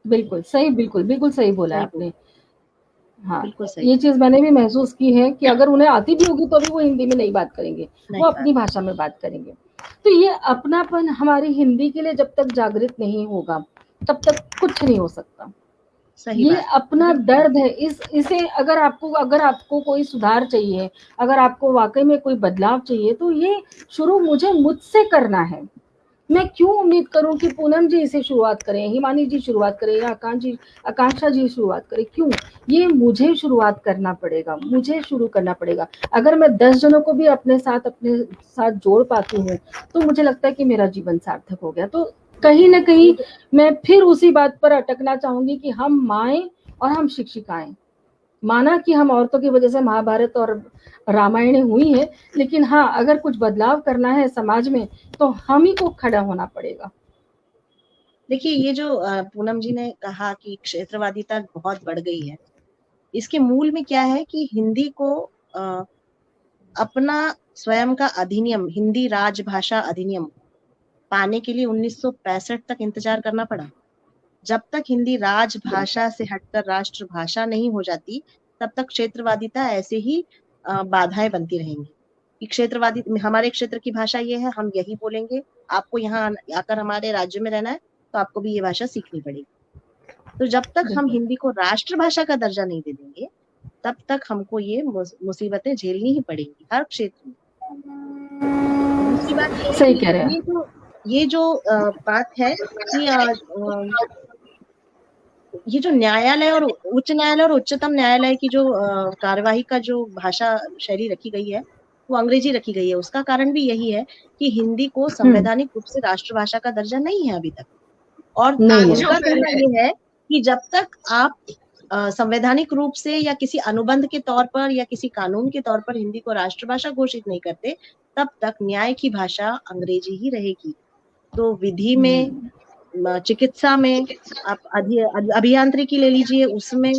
बिल्कुल सही, बिल्कुल बिल्कुल सही बोला सही बोल, आपने। हाँ, बिल्कुल सही। ये चीज मैंने भी महसूस की है कि अगर उन्हें आती भी होगी तो भी वो हिंदी में नहीं बात करेंगे, नहीं वो बात, अपनी भाषा में बात करेंगे। तो ये अपनापन हमारी हिंदी के लिए जब तक जागृत नहीं होगा तब तक कुछ नहीं हो सकता। सही ये बात। अपना दर्द है। इसे अगर आपको कोई सुधार चाहिए, अगर आपको वाकई में कोई बदलाव चाहिए, तो ये शुरू मुझे मुझसे करना है। मैं क्यों उम्मीद करूं कि पूनम जी इसे शुरुआत करें, हिमानी जी शुरुआत करें या आकांक्षा जी शुरुआत करें? क्यों? ये मुझे शुरुआत करना पड़ेगा, मुझे शुरू करना पड़ेगा। अगर मैं 10 जनों को भी अपने साथ जोड़ पाती हूँ तो मुझे लगता है कि मेरा जीवन सार्थक हो गया। तो कहीं ना कहीं मैं फिर उसी बात पर अटकना चाहूंगी कि हम माएं और हम शिक्षिकाएं, माना कि हम औरतों की वजह से महाभारत और रामायण हुई है, लेकिन हाँ, अगर कुछ बदलाव करना है समाज में तो हम ही को खड़ा होना पड़ेगा। देखिए, ये जो पूनम जी ने कहा कि क्षेत्रवादिता बहुत बढ़ गई है, इसके मूल में क्या है कि हिंदी को अपना स्वयं का अधिनियम, हिंदी राजभाषा अधिनियम पाने के लिए 1965 तक इंतजार करना पड़ा। जब तक हिंदी राजभाषा से हटकर राष्ट्रभाषा नहीं हो जाती, तब तक क्षेत्रवादिता ऐसे ही बाधाएं बनती रहेंगी कि क्षेत्रवादी, हमारे क्षेत्र की भाषा ये है, हम यही बोलेंगे, आपको यहाँ आकर हमारे राज्य में रहना है तो आपको भी ये भाषा सीखनी पड़ेगी। तो जब तक हम हिंदी को राष्ट्रभाषा का दर्जा नहीं दे देंगे, तब तक हमको ये मुसीबतें झेलनी ही पड़ेंगी हर क्षेत्र में। दूसरी बात सही कह रहे हैं। ये जो बात है कि ये जो न्यायालय और उच्च न्यायालय और उच्चतम न्यायालय की जो कार्यवाही का जो भाषा शैली रखी गई है वो अंग्रेजी रखी गई है। उसका कारण भी यही है कि हिंदी को संवैधानिक रूप से राष्ट्रभाषा का दर्जा नहीं है अभी तक। और उसका कहना ये है कि जब तक आप संवैधानिक रूप से या किसी अनुबंध के तौर पर या किसी कानून के तौर पर हिंदी को राष्ट्रभाषा घोषित नहीं करते, तब तक न्याय की भाषा अंग्रेजी ही रहेगी। तो विधि में, चिकित्सा में, आप अभियांत्रिकी ले लीजिए उसमें,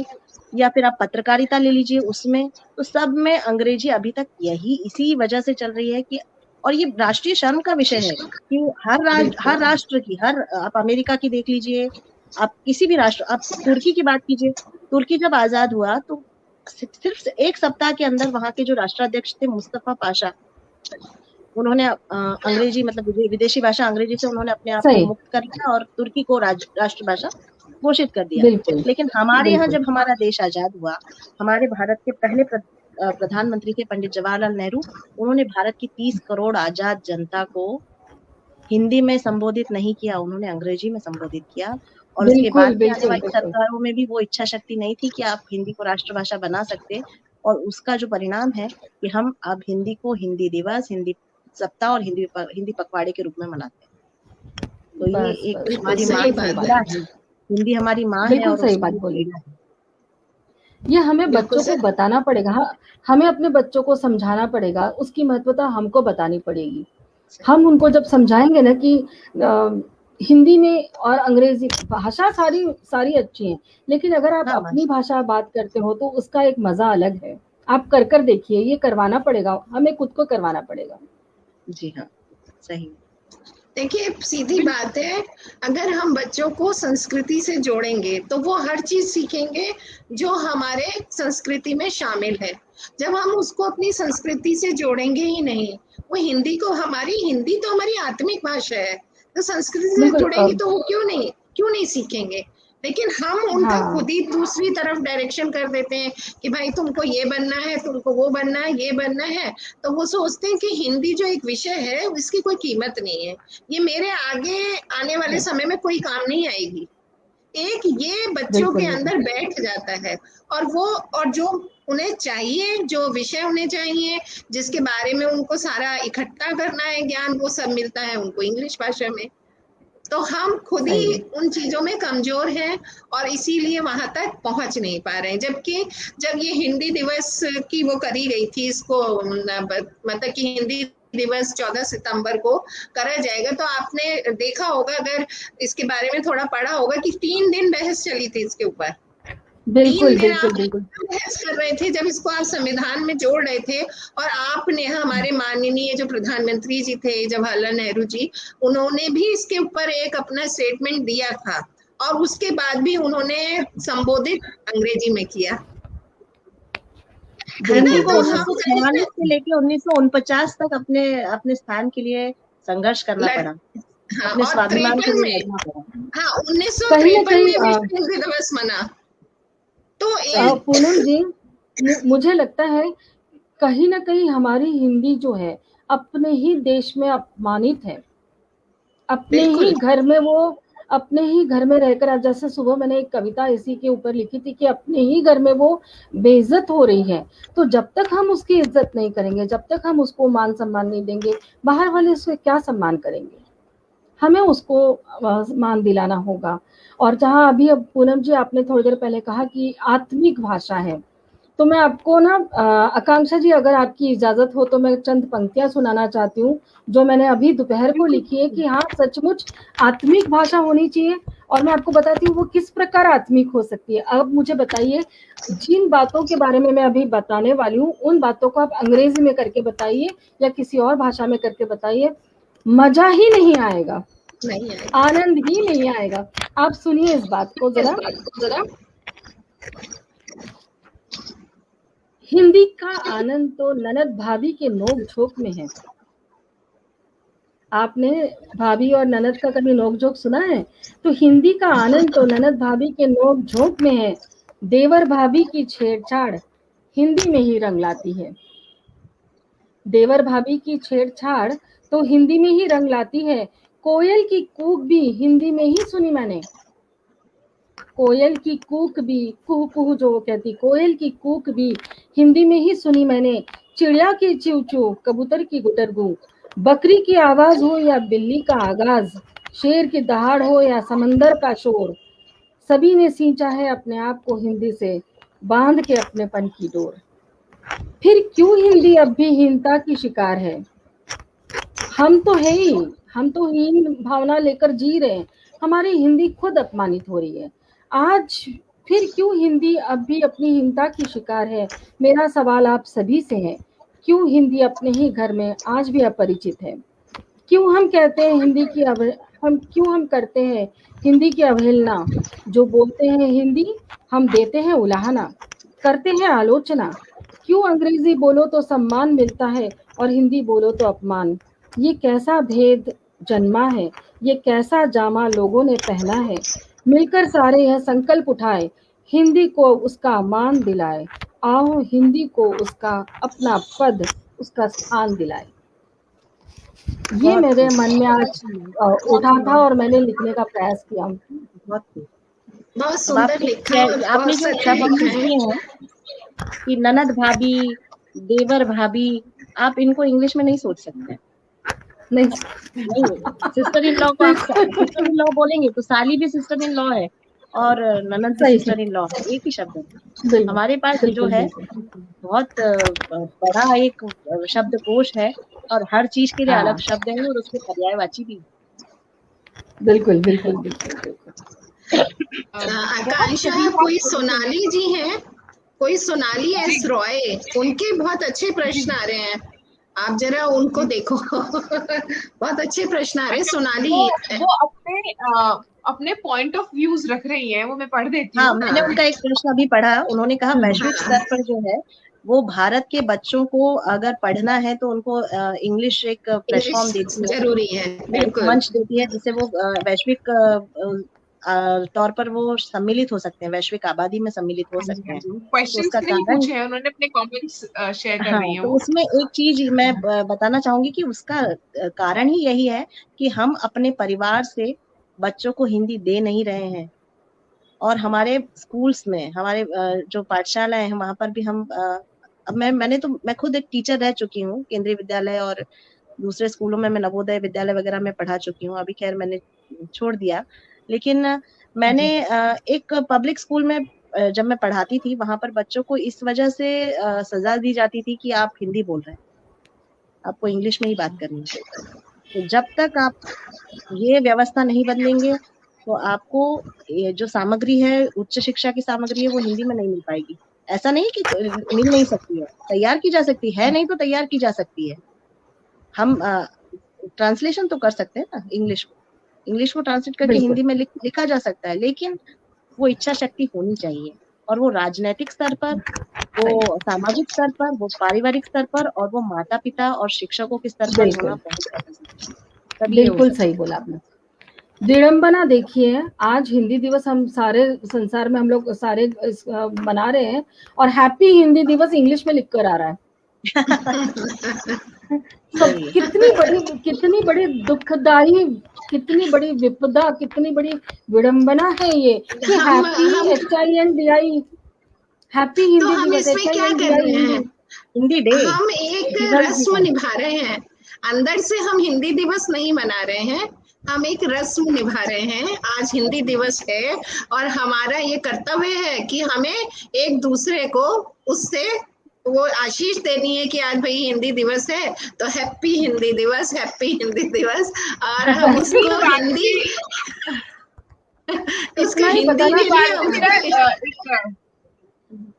या फिर आप पत्रकारिता ले लीजिए उसमें, तो सब में अंग्रेजी अभी तक इसी वजह से चल रही है कि, और ये राष्ट्रीय शर्म का विषय है कि हर राष्ट्र की, आप अमेरिका की देख लीजिए, आप किसी भी राष्ट्र, आप तुर्की की बात कीजिए, तुर्की जब आजाद हुआ तो सिर्फ एक सप्ताह के अंदर वहां के जो राष्ट्राध्यक्ष थे मुस्तफा पाशा, उन्होंने अंग्रेजी, मतलब विदेशी भाषा अंग्रेजी से उन्होंने अपने आप को मुक्त कर लिया और तुर्की को राष्ट्रभाषा घोषित कर दिया। लेकिन हमारे यहाँ जब हमारा देश आजाद हुआ, हमारे भारत के पहले प्रधानमंत्री थे पंडित जवाहरलाल नेहरू, उन्होंने भारत की 30 करोड़ आजाद जनता को हिंदी में संबोधित नहीं किया, उन्होंने अंग्रेजी में संबोधित किया। और उसके बाद आने वाली सरकारों में भी वो इच्छा शक्ति नहीं थी कि आप हिंदी को राष्ट्रभाषा बना सकते, और उसका जो परिणाम है कि हम अब हिंदी को हिंदी दिवस, हिंदी सप्ताह और हिंदी पखवाड़े के रूप में मनाते हैं। तो ये एक हमारी माँ है, हिंदी हमारी माँ है और सही बात बोली। ये हमें बच्चों को बताना पड़ेगा, हमें अपने बच्चों को समझाना पड़ेगा, उसकी महत्वता हमको बतानी पड़ेगी। हम उनको जब समझाएंगे ना कि हिंदी में और अंग्रेजी भाषा सारी अच्छी हैं, लेकिन अगर आप अपनी भाषा बात करते हो तो उसका एक मजा अलग है। आप कर देखिए, ये करवाना पड़ेगा, हमें खुद को करवाना पड़ेगा। जी हाँ, सही। देखिए, सीधी बात है, अगर हम बच्चों को संस्कृति से जोड़ेंगे तो वो हर चीज सीखेंगे जो हमारे संस्कृति में शामिल है। जब हम उसको अपनी संस्कृति से जोड़ेंगे ही नहीं, वो हिंदी तो हमारी आत्मिक भाषा है, तो संस्कृति से जुड़ेंगे तो वो क्यों नहीं सीखेंगे। लेकिन हम उनका खुद ही दूसरी तरफ डायरेक्शन कर देते हैं कि भाई तुमको ये बनना है, तुमको वो बनना है, ये बनना है। तो वो सोचते हैं कि हिंदी जो एक विषय है उसकी कोई कीमत नहीं है, ये मेरे आगे आने वाले समय में कोई काम नहीं आएगी। एक ये बच्चों के अंदर बैठ जाता है, और जो उन्हें चाहिए, जो विषय उन्हें चाहिए, जिसके बारे में उनको सारा इकट्ठा करना है ज्ञान, वो सब मिलता है उनको इंग्लिश भाषा में। तो हम खुद ही उन चीजों में कमजोर हैं और इसीलिए वहां तक पहुंच नहीं पा रहे हैं। जबकि जब ये हिंदी दिवस की वो करी गई थी, इसको मतलब कि हिंदी दिवस 14 सितंबर को करा जाएगा, तो आपने देखा होगा, अगर इसके बारे में थोड़ा पढ़ा होगा, कि 3 दिन बहस चली थी इसके ऊपर। बिल्कुल बहस कर रहे थे जब इसको आप संविधान में जोड़ रहे थे। और आपने, हमारे माननीय जो प्रधानमंत्री जी थे जवाहरलाल नेहरू जी, उन्होंने भी इसके ऊपर एक अपना स्टेटमेंट दिया था, और उसके बाद भी उन्होंने संबोधित अंग्रेजी में किया। हिंदी को 1946 से लेकर 1949 तक अपने स्थान के लिए संघर्ष करना पड़ा। अपने स्वाभिमान के लिए लड़ना पड़ा। 1953 में हिंदी दिवस मना। तो पूनम जी, मुझे लगता है कहीं ना कहीं हमारी हिंदी जो है अपने ही देश में अपमानित है। अपने ही बिल्कुल। घर में वो अपने ही घर में रहकर, आज जैसे सुबह मैंने एक कविता इसी के ऊपर लिखी थी कि अपने ही घर में वो बेइज्जत हो रही है, तो जब तक हम उसकी इज्जत नहीं करेंगे, जब तक हम उसको मान सम्मान नहीं देंगे, बाहर वाले उससे क्या सम्मान करेंगे? हमें उसको मान दिलाना होगा। और जहाँ अभी अब पूनम जी आपने थोड़ी देर पहले कहा कि आत्मिक भाषा है, तो मैं आपको ना आकांक्षा जी, अगर आपकी इजाजत हो तो मैं चंद पंक्तियां सुनाना चाहती हूँ जो मैंने अभी दोपहर को लिखी है कि हाँ सचमुच आत्मिक भाषा होनी चाहिए। और मैं आपको बताती हूँ वो किस प्रकार आत्मिक हो सकती है। अब मुझे बताइए, जिन बातों के बारे में मैं अभी बताने वाली हूँ उन बातों को आप अंग्रेजी में करके बताइए या किसी और भाषा में करके बताइए, मजा ही नहीं आएगा, नहीं है। आनंद ही नहीं आएगा। आप सुनिए इस बात को जरा। हिंदी का आनंद तो ननद भाभी के नोक झोंक में है। आपने भाभी और ननद का कभी नोक झोंक सुना है? तो हिंदी का आनंद तो ननद भाभी के नोक झोंक में है, देवर भाभी की छेड़छाड़ हिंदी में ही रंग लाती है। देवर भाभी की छेड़छाड़ तो हिंदी में ही रंग लाती है, कोयल की कूक भी हिंदी में ही सुनी मैंने। कोयल की कूक भी, कुहू कुहू जो वो कहती, कोयल की कूक भी हिंदी में ही सुनी मैंने। चिड़िया की चू चू, कबूतर की गुटरगू, बकरी की आवाज हो या बिल्ली का आगाज, शेर की दहाड़ हो या समंदर का शोर, सभी ने सींचा है अपने आप को हिंदी से, बांध के अपनेपन की डोर। फिर क्यों हिंदी अब भी हीनता की शिकार है? हम तो है ही, हम तो हीन भावना लेकर जी रहे हैं, हमारी हिंदी खुद अपमानित हो रही है आज। फिर क्यों हिंदी अब भी अपनी हीनता की शिकार है? मेरा सवाल आप सभी से है, क्यों हिंदी अपने ही घर में आज भी अपरिचित है? क्यों हम कहते हैं क्यों हम करते हैं हिंदी की अवहेलना? जो बोलते हैं हिंदी हम देते हैं उलाहना, करते हैं आलोचना। क्यों अंग्रेजी बोलो तो सम्मान मिलता है और हिंदी बोलो तो अपमान? ये कैसा भेद जन्मा है, ये कैसा जामा लोगों ने पहना है? मिलकर सारे यह संकल्प उठाए, हिंदी को उसका मान दिलाए, आओ हिंदी को उसका अपना पद, उसका स्थान दिलाए। ये मेरे मन में आज उठा था और मैंने लिखने का प्रयास किया। बहुत सुंदर लिखा और आपने बहुत जो सही शब्द लिखा है। दिए हैं कि ननद भाभी, देवर भाभी, आप इनको इंग्लिश में नहीं सोच सकते। नहीं, सिस्टर इन लॉ को आप सिस्टर इन लॉ बोलेंगे तो साली भी सिस्टर इन लॉ है और ननद भी सही सिस्टर इन लॉ है, एक ही शब्द है। बिल्कुल, हमारे पास जो बिल्कुल, है बिल्कुल। बहुत बड़ा एक शब्दकोश है और हर चीज के लिए हाँ। अलग शब्द है और उसके पर्यायवाची भी। बिल्कुल, बिल्कुल, बिल्कुल, बिल्कुल। आकांक्षा, कोई सोनाली जी हैं, कोई सोनाली एस रॉय, उनके बहुत अच्छे प्रश्न आ रहे हैं, आप जरा उनको देखो। बहुत अच्छे प्रश्न आ रहे हैं सोनाली। वो अपने पॉइंट ऑफ व्यूज रख रही हैं, वो मैं पढ़ देती हूँ। हाँ, मैंने उनका एक प्रश्न अभी पढ़ा, उन्होंने कहा वैश्विक स्तर पर जो है वो भारत के बच्चों को अगर पढ़ना है तो उनको इंग्लिश एक प्लेटफॉर्म देती है, जरूरी है, बिल्कुल मंच देती है जिससे वो वैश्विक तौर पर वो सम्मिलित हो सकते हैं, वैश्विक आबादी में सम्मिलित हो सकते हैं। क्वेश्चंस नहीं पूछे हैं उन्होंने, अपने कमेंट्स शेयर कर रही हैं। तो उसमें एक चीज मैं बताना चाहूंगी कि उसका कारण ही यही है कि हम अपने परिवार से बच्चों को हिंदी दे नहीं रहे हैं और हमारे स्कूल्स में, हमारे जो पाठशालाएं हैं वहां पर भी हम अब मैं खुद एक टीचर रह चुकी हूँ केंद्रीय विद्यालय और दूसरे स्कूलों में, मैं नवोदय विद्यालय वगैरह में पढ़ा चुकी हूँ, अभी खैर मैंने छोड़ दिया। लेकिन मैंने एक पब्लिक स्कूल में जब मैं पढ़ाती थी वहां पर बच्चों को इस वजह से सजा दी जाती थी कि आप हिंदी बोल रहे हैं, आपको इंग्लिश में ही बात करनी है। तो जब तक आप ये व्यवस्था नहीं बदलेंगे तो आपको ये जो सामग्री है, उच्च शिक्षा की सामग्री है, वो हिंदी में नहीं मिल पाएगी। ऐसा नहीं कि मिल नहीं सकती है, तैयार की जा सकती है, नहीं तो तैयार की जा सकती है। हम ट्रांसलेशन तो कर सकते हैं ना, इंग्लिश को ट्रांसलेट करके हिंदी में लिखा जा सकता है, लेकिन वो इच्छा शक्ति होनी चाहिए और वो राजनीतिक स्तर पर, वो सामाजिक स्तर पर, वो पारिवारिक स्तर पर और वो माता पिता और शिक्षकों के स्तर पर होना बहुत बिल्कुल सही बोला आपने। विडंबना देखिए, आज हिंदी दिवस हम सारे संसार में हम लोग सारे मना रहे हैं और हैप्पी हिंदी दिवस इंग्लिश में लिखकर आ रहा है। तो कितनी बड़ी दुखदाई कितनी बड़ी विपदा, कितनी बड़ी विडंबना है ये कि हम हैप्पी HINDI, हैप्पी तो हिंदी हम दिवस, इसमें क्या कर HINDI रहे हैं? हिंदी डे हम एक दिवस भी रस्म है। निभा रहे हैं, अंदर से हम हिंदी दिवस नहीं मना रहे हैं, हम एक रस्म निभा रहे हैं। आज हिंदी दिवस है और हमारा ये कर्तव्य है कि हमें एक दूसरे को उससे वो आशीष देनी है कि आज भाई हिंदी दिवस है, तो हैप्पी हिंदी दिवस, हैप्पी हिंदी दिवस। और हम उसको हिंदी इसका इतना ही हिंदी बताना में भी हम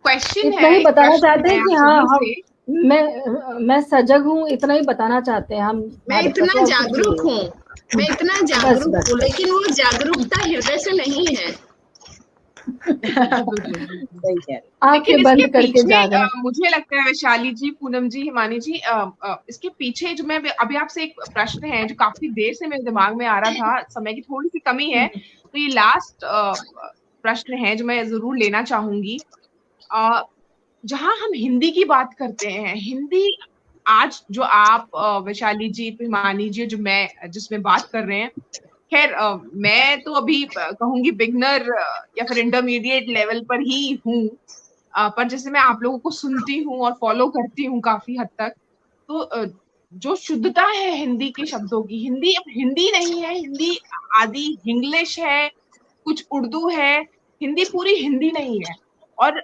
क्वेश्चन इतना है, ही बताना प्रश्न चाहते है हैं कि आप हाँ सभी हम मैं सजग हूँ, इतना ही बताना चाहते हैं हम। मैं भारत का इतना तो और कुछ जागरूक नहीं है। हूँ, मैं इतना बस जागरूक बस हूँ, लेकिन वो जागरूकता हृदय से नहीं है। बिल्कुल। सही कह रहे आंखें लेकिन इसके बंद करके पीछे जाग रहे मुझे लगता है वैशाली जी, पूनम जी, हिमानी जी, इसके पीछे जो मैं अभी आपसे एक प्रश्न है जो काफी देर से मेरे दिमाग में आ रहा था, समय की थोड़ी सी कमी है, तो ये लास्ट प्रश्न है जो मैं जरूर लेना चाहूंगी। जहां हम हिंदी की बात करते हैं, हिंदी आज जो आप वैशाली जी, हिमानी जी, जो मैं जिसमें बात कर रहे हैं, खैर मैं तो अभी कहूंगी बिगनर या फिर इंटरमीडिएट लेवल पर ही हूँ, पर जैसे मैं आप लोगों को सुनती हूँ और फॉलो करती हूँ काफी हद तक, तो जो शुद्धता है हिंदी के शब्दों की, हिंदी अब हिंदी नहीं है, हिंदी आदि इंग्लिश है, कुछ उर्दू है, हिंदी पूरी हिंदी नहीं है। और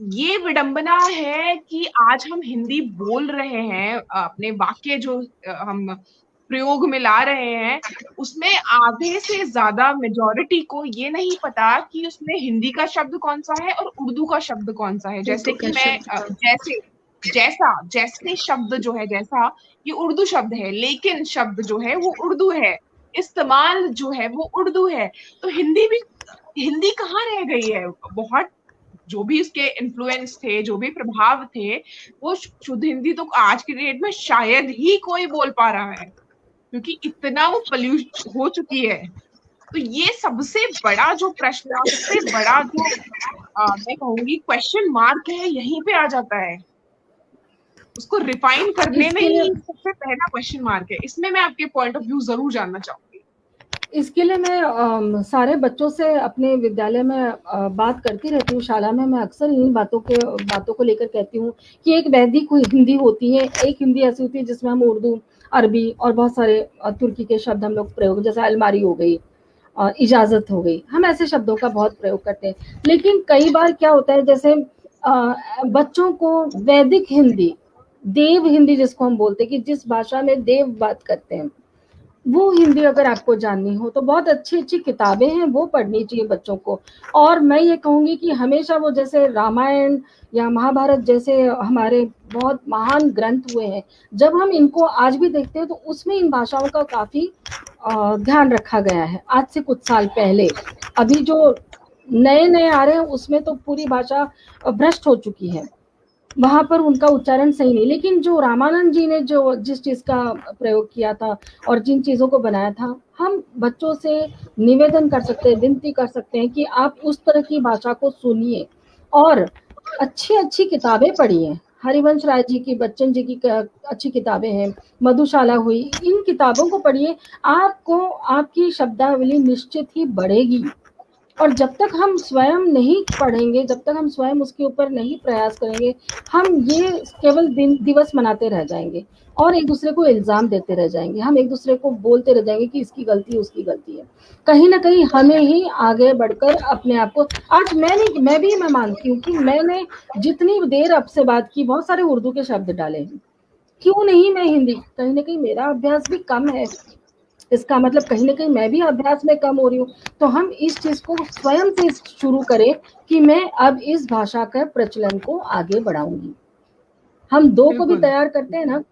ये विडंबना है कि आज हम हिंदी बोल रहे हैं, अपने वाक्य जो हम प्रयोग में ला रहे हैं, उसमें आधे से ज्यादा मेजॉरिटी को ये नहीं पता कि उसमें हिंदी का शब्द कौन सा है और उर्दू का शब्द कौन सा है। जैसे उर्दू कि का मैं शब्द कौन? जैसे शब्द जो है, जैसा ये उर्दू शब्द है, लेकिन शब्द जो है वो उर्दू है, इस्तेमाल जो है वो उर्दू है। तो हिंदी कहाँ रह गई है? बहुत जो भी उसके इन्फ्लुएंस थे, जो भी प्रभाव थे, वो शुद्ध हिंदी तो आज की डेट में शायद ही कोई बोल पा रहा है, क्योंकि इतना वो पॉल्यूट हो चुकी है। तो ये सबसे बड़ा जो प्रश्न और सबसे बड़ा जो मैं कहूंगी क्वेश्चन मार्क है, यहीं पे आ जाता है। उसको रिफाइन करने में इसके ही लिए सबसे पहला क्वेश्चन मार्क है। इसमें मैं आपके पॉइंट ऑफ व्यू जरूर जानना चाहूंगी। इसके लिए मैं सारे बच्चों से अपने विद्यालय में बात करती रहती हूँ। शाला में मैं अक्सर इन बातों को लेकर कहती हूँ कि एक वैदिक हिंदी होती है, एक हिंदी ऐसी होती है जिसमें हम उर्दू, अरबी और बहुत सारे तुर्की के शब्द हम लोग प्रयोग, जैसे अलमारी हो गई, इजाजत हो गई, हम ऐसे शब्दों का बहुत प्रयोग करते हैं। लेकिन कई बार क्या होता है, जैसे बच्चों को वैदिक हिंदी, देव हिंदी जिसको हम बोलते हैं, कि जिस भाषा में देव बात करते हैं, वो हिंदी अगर आपको जाननी हो तो बहुत अच्छी अच्छी किताबें हैं, वो पढ़नी चाहिए बच्चों को। और मैं ये कहूंगी कि हमेशा वो, जैसे रामायण या महाभारत जैसे हमारे बहुत महान ग्रंथ हुए हैं, जब हम इनको आज भी देखते हैं तो उसमें इन भाषाओं का काफी ध्यान रखा गया है। आज से कुछ साल पहले, अभी जो नए नए आ रहे हैं उसमें तो पूरी भाषा भ्रष्ट हो चुकी है, वहां पर उनका उच्चारण सही नहीं। लेकिन जो रामानंद जी ने जो जिस चीज का प्रयोग किया था और जिन चीजों को बनाया था, हम बच्चों से निवेदन कर सकते हैं, विनती कर सकते हैं कि आप उस तरह की भाषा को सुनिए और अच्छी अच्छी किताबें पढ़िए। हरिवंश राय जी की, बच्चन जी की अच्छी किताबें हैं, मधुशाला हुई, इन किताबों को पढ़िए। आपको आपकी शब्दावली निश्चित ही बढ़ेगी। और जब तक हम स्वयं नहीं पढ़ेंगे, जब तक हम स्वयं उसके ऊपर नहीं प्रयास करेंगे, हम ये केवल दिवस मनाते रह जाएंगे और एक दूसरे को इल्जाम देते रह जाएंगे। हम एक दूसरे को बोलते रह जाएंगे कि इसकी गलती है, उसकी गलती है। कहीं ना कहीं हमें ही आगे बढ़कर अपने आप को, आज मैं मानती हूँ कि मैंने जितनी देर आपसे बात की, बहुत सारे उर्दू के शब्द डाले हैं। क्यों नहीं मैं हिंदी, कहीं ना कहीं मेरा अभ्यास भी कम है, इसका मतलब कहीं ना कहीं मैं भी अभ्यास में कम हो रही हूँ। तो हम इस चीज को स्वयं से शुरू करें कि मैं अब इस भाषा का प्रचलन को आगे बढ़ाऊंगी। हम दो को भी तैयार करते हैं ना,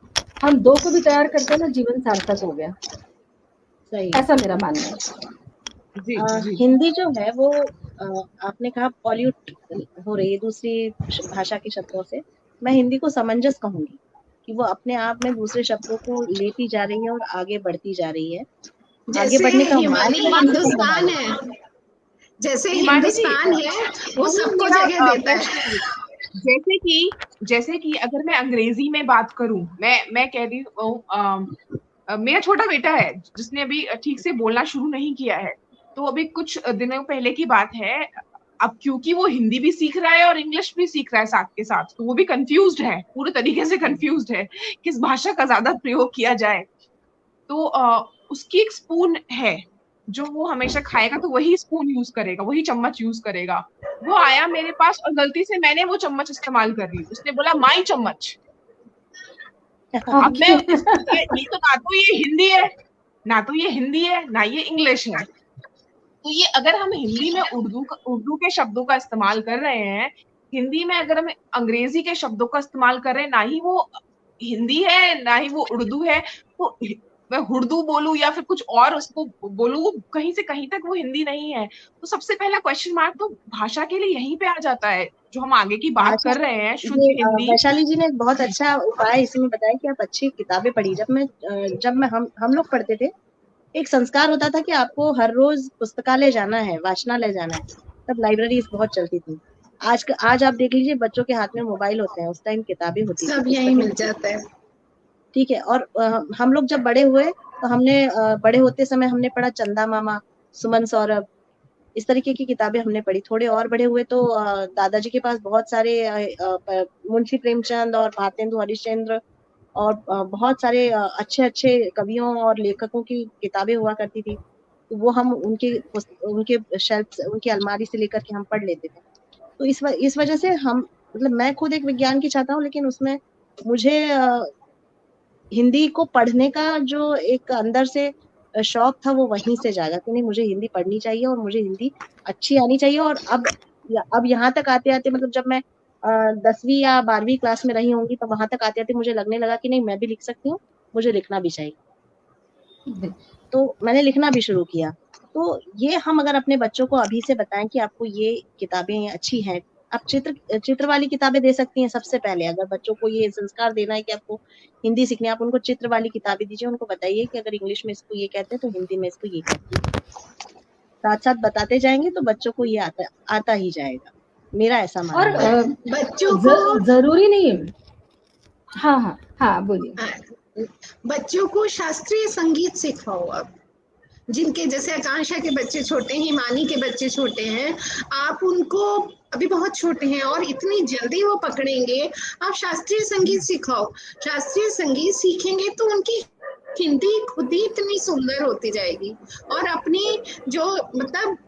हम दो को भी तैयार करते हैं ना, जीवन सार्थक हो गया। सही। ऐसा मेरा मानना है। जी। हिंदी जो है वो आपने कहा पॉल्यूट हो रही है दूसरी भाषा के शब्दों से। मैं हिंदी को समंजस कहूंगी कि वो अपने आप में दूसरे शब्दों को लेती जा रही है और आगे बढ़ती जा रही है। आगे जैसे बढ़ने का हिमानी मार्ग हिंदुस्तान है, जैसे हिंदुस्तान है वो सबको जगह देता है। जैसे कि अगर मैं अंग्रेजी में बात करूं, मैं कह रही हूँ मेरा छोटा बेटा है जिसने अभी ठीक से बोलना शुरू नहीं किया है, तो अभी कुछ दिनों पहले की बात है। अब क्योंकि वो हिंदी भी सीख रहा है और इंग्लिश भी सीख रहा है साथ के साथ, तो वो भी कंफ्यूज्ड है, पूरे तरीके से कंफ्यूज्ड है किस भाषा का ज्यादा प्रयोग किया जाए। तो उसकी एक स्पून है जो वो हमेशा खाएगा, तो वही स्पून यूज करेगा, वही चम्मच यूज करेगा। वो आया मेरे पास और गलती से मैंने वो चम्मच इस्तेमाल कर ली, उसने बोला माई चम्मच। अब मैं ये तो ना तो ये हिंदी है, ना तो ये हिंदी है, ना ये इंग्लिश है। तो ये अगर हम हिंदी में उर्दू के शब्दों का इस्तेमाल कर रहे हैं, हिंदी में अगर हम अंग्रेजी के शब्दों का इस्तेमाल कर रहे हैं, ना ही वो हिंदी है ना ही वो उर्दू है, तो मैं उर्दू बोलूं या फिर कुछ और उसको बोलूं, कहीं से कहीं तक वो हिंदी नहीं है। तो सबसे पहला क्वेश्चन मार्क तो भाषा के लिए यहीं पे आ जाता है, जो हम आगे की बात कर रहे हैं, शुद्ध हिंदी। वैशाली जी ने एक बहुत अच्छा उपाय इसमें बताया कि आप अच्छी किताबें पढ़ी। जब मैं हम लोग पढ़ते थे, एक संस्कार होता था कि आपको हर रोज पुस्तकालय जाना है, वाचनालय जाना है। तब लाइब्रेरीज बहुत चलती थी। आज आप देख लीजिए, बच्चों के हाथ में मोबाइल होते हैं, उस टाइम किताबें होती थी, सब यही मिल जाता है। ठीक है। और हम लोग जब बड़े हुए तो हमने बड़े होते समय हमने पढ़ा चंदा मामा, सुमन सौरभ, इस तरीके की किताबें हमने पढ़ी। थोड़े और बड़े हुए तो दादाजी के पास बहुत सारे मुंशी प्रेमचंद और भारतेंदु हरिश्चंद्र और बहुत सारे अच्छे अच्छे कवियों और लेखकों की किताबें हुआ करती थी। तो वो हम उनके शेल्फ, उनकी अलमारी से लेकर के हम पढ़ लेते थे। तो इस वजह से हम, मतलब मैं खुद एक विज्ञान की छात्रा हूँ, लेकिन उसमें मुझे हिंदी को पढ़ने का जो एक अंदर से शौक था वो वहीं से जागा कि नहीं, मुझे हिंदी पढ़नी चाहिए और मुझे हिंदी अच्छी आनी चाहिए। और अब यहाँ तक आते आते, मतलब जब मैं 10वीं या 12वीं क्लास में रही होंगी, तो वहां तक आते आते मुझे लगने लगा कि नहीं, मैं भी लिख सकती हूँ, मुझे लिखना भी चाहिए। तो मैंने लिखना भी शुरू किया। तो ये हम अगर अपने बच्चों को अभी से बताएं कि आपको ये किताबें अच्छी हैं, आप चित्र वाली किताबें दे सकती हैं। सबसे पहले अगर बच्चों को ये संस्कार देना है कि आपको हिंदी सीखनी है, आप उनको चित्र वाली किताबें दीजिए। उनको बताइए कि अगर इंग्लिश में इसको ये कहते हैं तो हिंदी में इसको ये कहते हैं। साथ साथ बताते जाएंगे तो बच्चों को ये आता ही जाएगा, मेरा ऐसा मानना है। और बच्चों को जरूरी नहीं है। हाँ बोलिए। बच्चों को शास्त्रीय संगीत सिखाओ आप। जिनके जैसे आकांक्षा के बच्चे छोटे हैं, हिमानी के बच्चे छोटे हैं, आप उनको अभी बहुत छोटे हैं और इतनी जल्दी वो पकड़ेंगे, आप शास्त्रीय संगीत सिखाओ। शास्त्रीय संगीत सीखेंगे तो उनकी हिंदी खुद ही इतनी सुंदर होती जाएगी। और अपनी जो, मतलब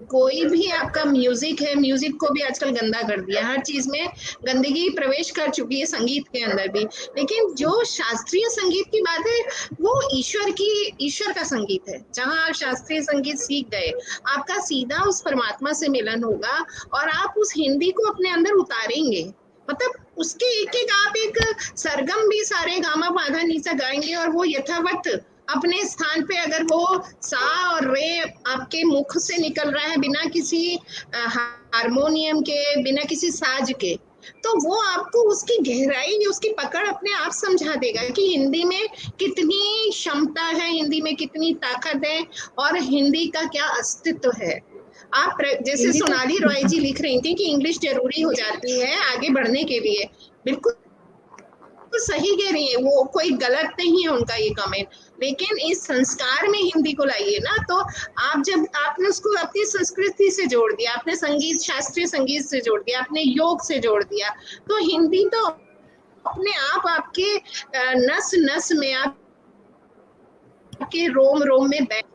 कोई भी आपका म्यूजिक है, म्यूजिक को भी आजकल गंदा कर दिया, हर चीज में गंदगी प्रवेश कर चुकी है, संगीत के अंदर भी। लेकिन जो शास्त्रीय संगीत की बात है, वो ईश्वर का संगीत है। जहां आप शास्त्रीय संगीत सीख गए, आपका सीधा उस परमात्मा से मिलन होगा और आप उस हिंदी को अपने अंदर उतारेंगे। मतलब उसके एक आप एक सरगम भी सारे गामा पाधा नीचा गाएंगे और वो यथावत अपने स्थान पे, अगर वो सा और रे आपके मुख से निकल रहा है बिना किसी हारमोनियम के, बिना किसी साज के, तो वो आपको उसकी गहराई, उसकी पकड़ अपने आप समझा देगा कि हिंदी में कितनी क्षमता है, हिंदी में कितनी ताकत है और हिंदी का क्या अस्तित्व है। आप जैसे सोनाली रॉय जी लिख रही थी कि इंग्लिश जरूरी हो जाती है आगे बढ़ने के लिए, बिल्कुल तो सही कह रही है, वो कोई गलत नहीं है उनका ये कमेंट। लेकिन इस संस्कार में हिंदी को लाइए ना, तो आप जब आपने उसको अपनी संस्कृति से जोड़ दिया, आपने संगीत, शास्त्रीय संगीत से जोड़ दिया, आपने योग से जोड़ दिया, तो हिंदी तो अपने आप आपके नस नस में, आपके रोम रोम में बैठ।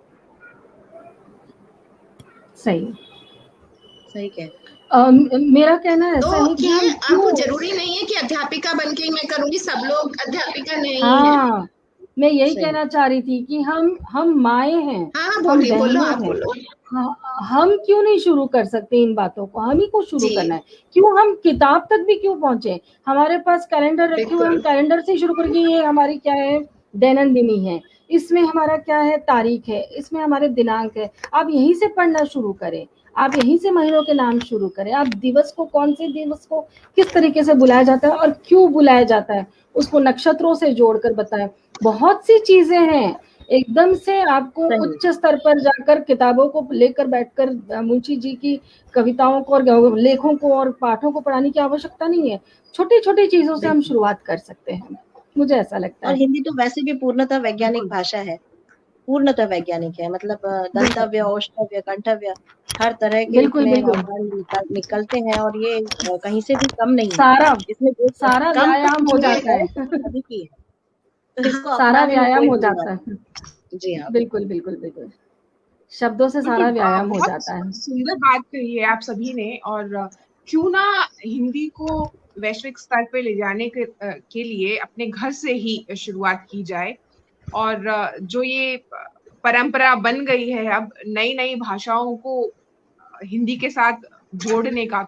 सही कह मेरा कहना ऐसा है कि आपको जरूरी नहीं है कि अध्यापिका बनके मैं करूंगी, सब लोग अध्यापिका नहीं है। मैं यही कहना चाह रही थी कि हम माए हैं, हम बहनें हैं। हम क्यों नहीं शुरू कर सकते इन बातों को? हम ही को शुरू करना है। क्यों हम किताब तक भी क्यों पहुंचे? हमारे पास कैलेंडर रखे हुए, हम कैलेंडर से शुरू करके, ये हमारी क्या है, दैनंदिनी है, इसमें हमारा क्या है, तारीख है, इसमें हमारे दिनांक है। आप यहीं से पढ़ना शुरू करें, आप यहीं से महीनों के नाम शुरू करें। आप दिवस को, कौन से दिवस को किस तरीके से बुलाया जाता है और क्यों बुलाया जाता है, उसको नक्षत्रों से जोड़कर बताएं। बहुत सी चीजें हैं, एकदम से आपको उच्च स्तर पर जाकर किताबों को लेकर बैठकर मुंशी जी की कविताओं को और लेखों को और पाठों को पढ़ाने की आवश्यकता नहीं है। छोटी छोटी चीजों से हम शुरुआत कर सकते हैं। मुझे ऐसा लगता और है। हिंदी तो वैसे भी पूर्णतः वैज्ञानिक बिल्कुल भाषा है, पूर्णतः वैज्ञानिक है, मतलब दंतव्य, औष्ठव्य, कंठव्य, हर तरह के बिल्कुल इसमें बिल्कुल, वर्ण निकलते हैं, और ये कहीं से भी कम नहीं है। सारा इसमें जो सारा कम तो व्यायाम हो ये जाता है है। कि सभी की है, तो इसको सारा अपनाने में व्यायाम कोई हो बुरी बात जाता है। नहीं। जी हाँ, बिल्कुल बिल्कुल बिल्कुल, शब्दों से बिल्कुल सारा व्यायाम हो बहुत जाता है। सुंदर बात कही है आप सभी ने। और क्यों ना हिंदी को वैश्विक स्तर पे ले जाने के लिए अपने घर से ही शुरुआत की जाए। और जो ये परंपरा बन गई है अब नई नई भाषाओं को हिंदी के साथ जोड़ने का,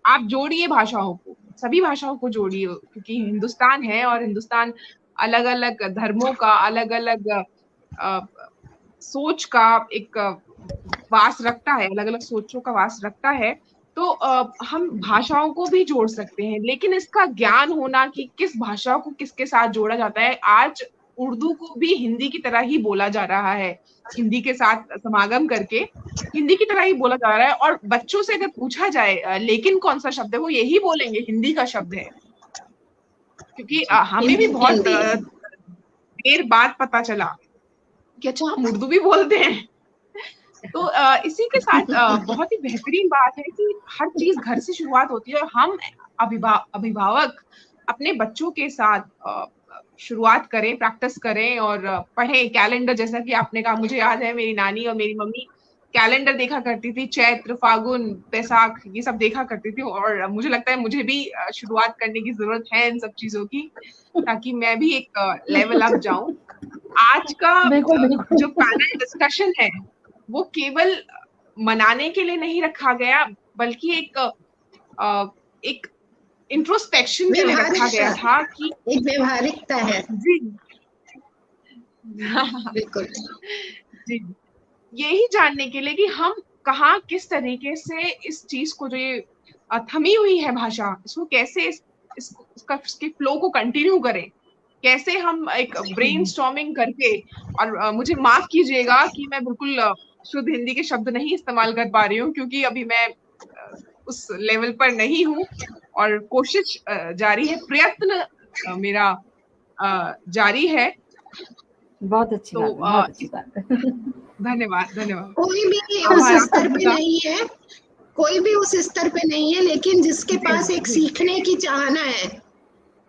आप जोड़िए भाषाओं को, सभी भाषाओं को जोड़िए, क्योंकि हिंदुस्तान है और हिंदुस्तान अलग अलग धर्मों का, अलग अलग सोच का एक वास रखता है, अलग अलग सोचों का वास रखता है। तो हम भाषाओं को भी जोड़ सकते हैं, लेकिन इसका ज्ञान होना कि किस भाषा को किसके साथ जोड़ा जाता है। आज उर्दू को भी हिंदी की तरह ही बोला जा रहा है, हिंदी के साथ समागम करके हिंदी की तरह ही बोला जा रहा है। और बच्चों से अगर पूछा जाए लेकिन कौन सा शब्द है, वो यही बोलेंगे हिंदी का शब्द है, क्योंकि हमें भी बहुत हिंदी देर बाद पता चला कि अच्छा हम उर्दू भी बोलते हैं। तो इसी के साथ बहुत ही बेहतरीन बात है कि हर चीज घर से शुरुआत होती है, और हम अभिभावक अपने बच्चों के साथ शुरुआत करें, प्रैक्टिस करें और पढ़ें। कैलेंडर, जैसा कि आपने कहा, मुझे याद है मेरी नानी और मेरी मम्मी कैलेंडर देखा करती थी, चैत्र, फागुन, बैसाख, ये सब देखा करती थी। और मुझे लगता है मुझे भी शुरुआत करने की जरूरत है इन सब चीजों की, ताकि मैं भी एक लेवल अप जाऊं। आज का बिल्कुल जो बिल्कुल। पैनल डिस्कशन है वो केवल मनाने के लिए नहीं रखा गया, बल्कि एक इंट्रोस्पेक्शन के लिए रखा व्यवहारिकता, गया था कि एक व्यवहारिकता है। जी बिल्कुल जी, यही जानने के लिए कि हम कहाँ किस तरीके से इस चीज को, जो ये थमी हुई है भाषा, इसको कैसे इसके फ्लो को कंटिन्यू करें, कैसे हम एक ब्रेनस्टॉर्मिंग करके। और मुझे माफ कीजिएगा कि मैं बिल्कुल शुद्ध हिंदी के शब्द नहीं इस्तेमाल कर पा रही हूँ, क्योंकि अभी मैं उस लेवल पर नहीं हूँ, और कोशिश जारी है, प्रयत्न मेरा जारी है। बहुत अच्छी तो बात है, बहुत अच्छी बात है। धन्यवाद धन्यवाद। कोई भी उस आभार आप स्तर सभी पे का। नहीं है, कोई भी उस स्तर पे नहीं है, लेकिन जिसके जी पास एक जी, सीखने की चाहना है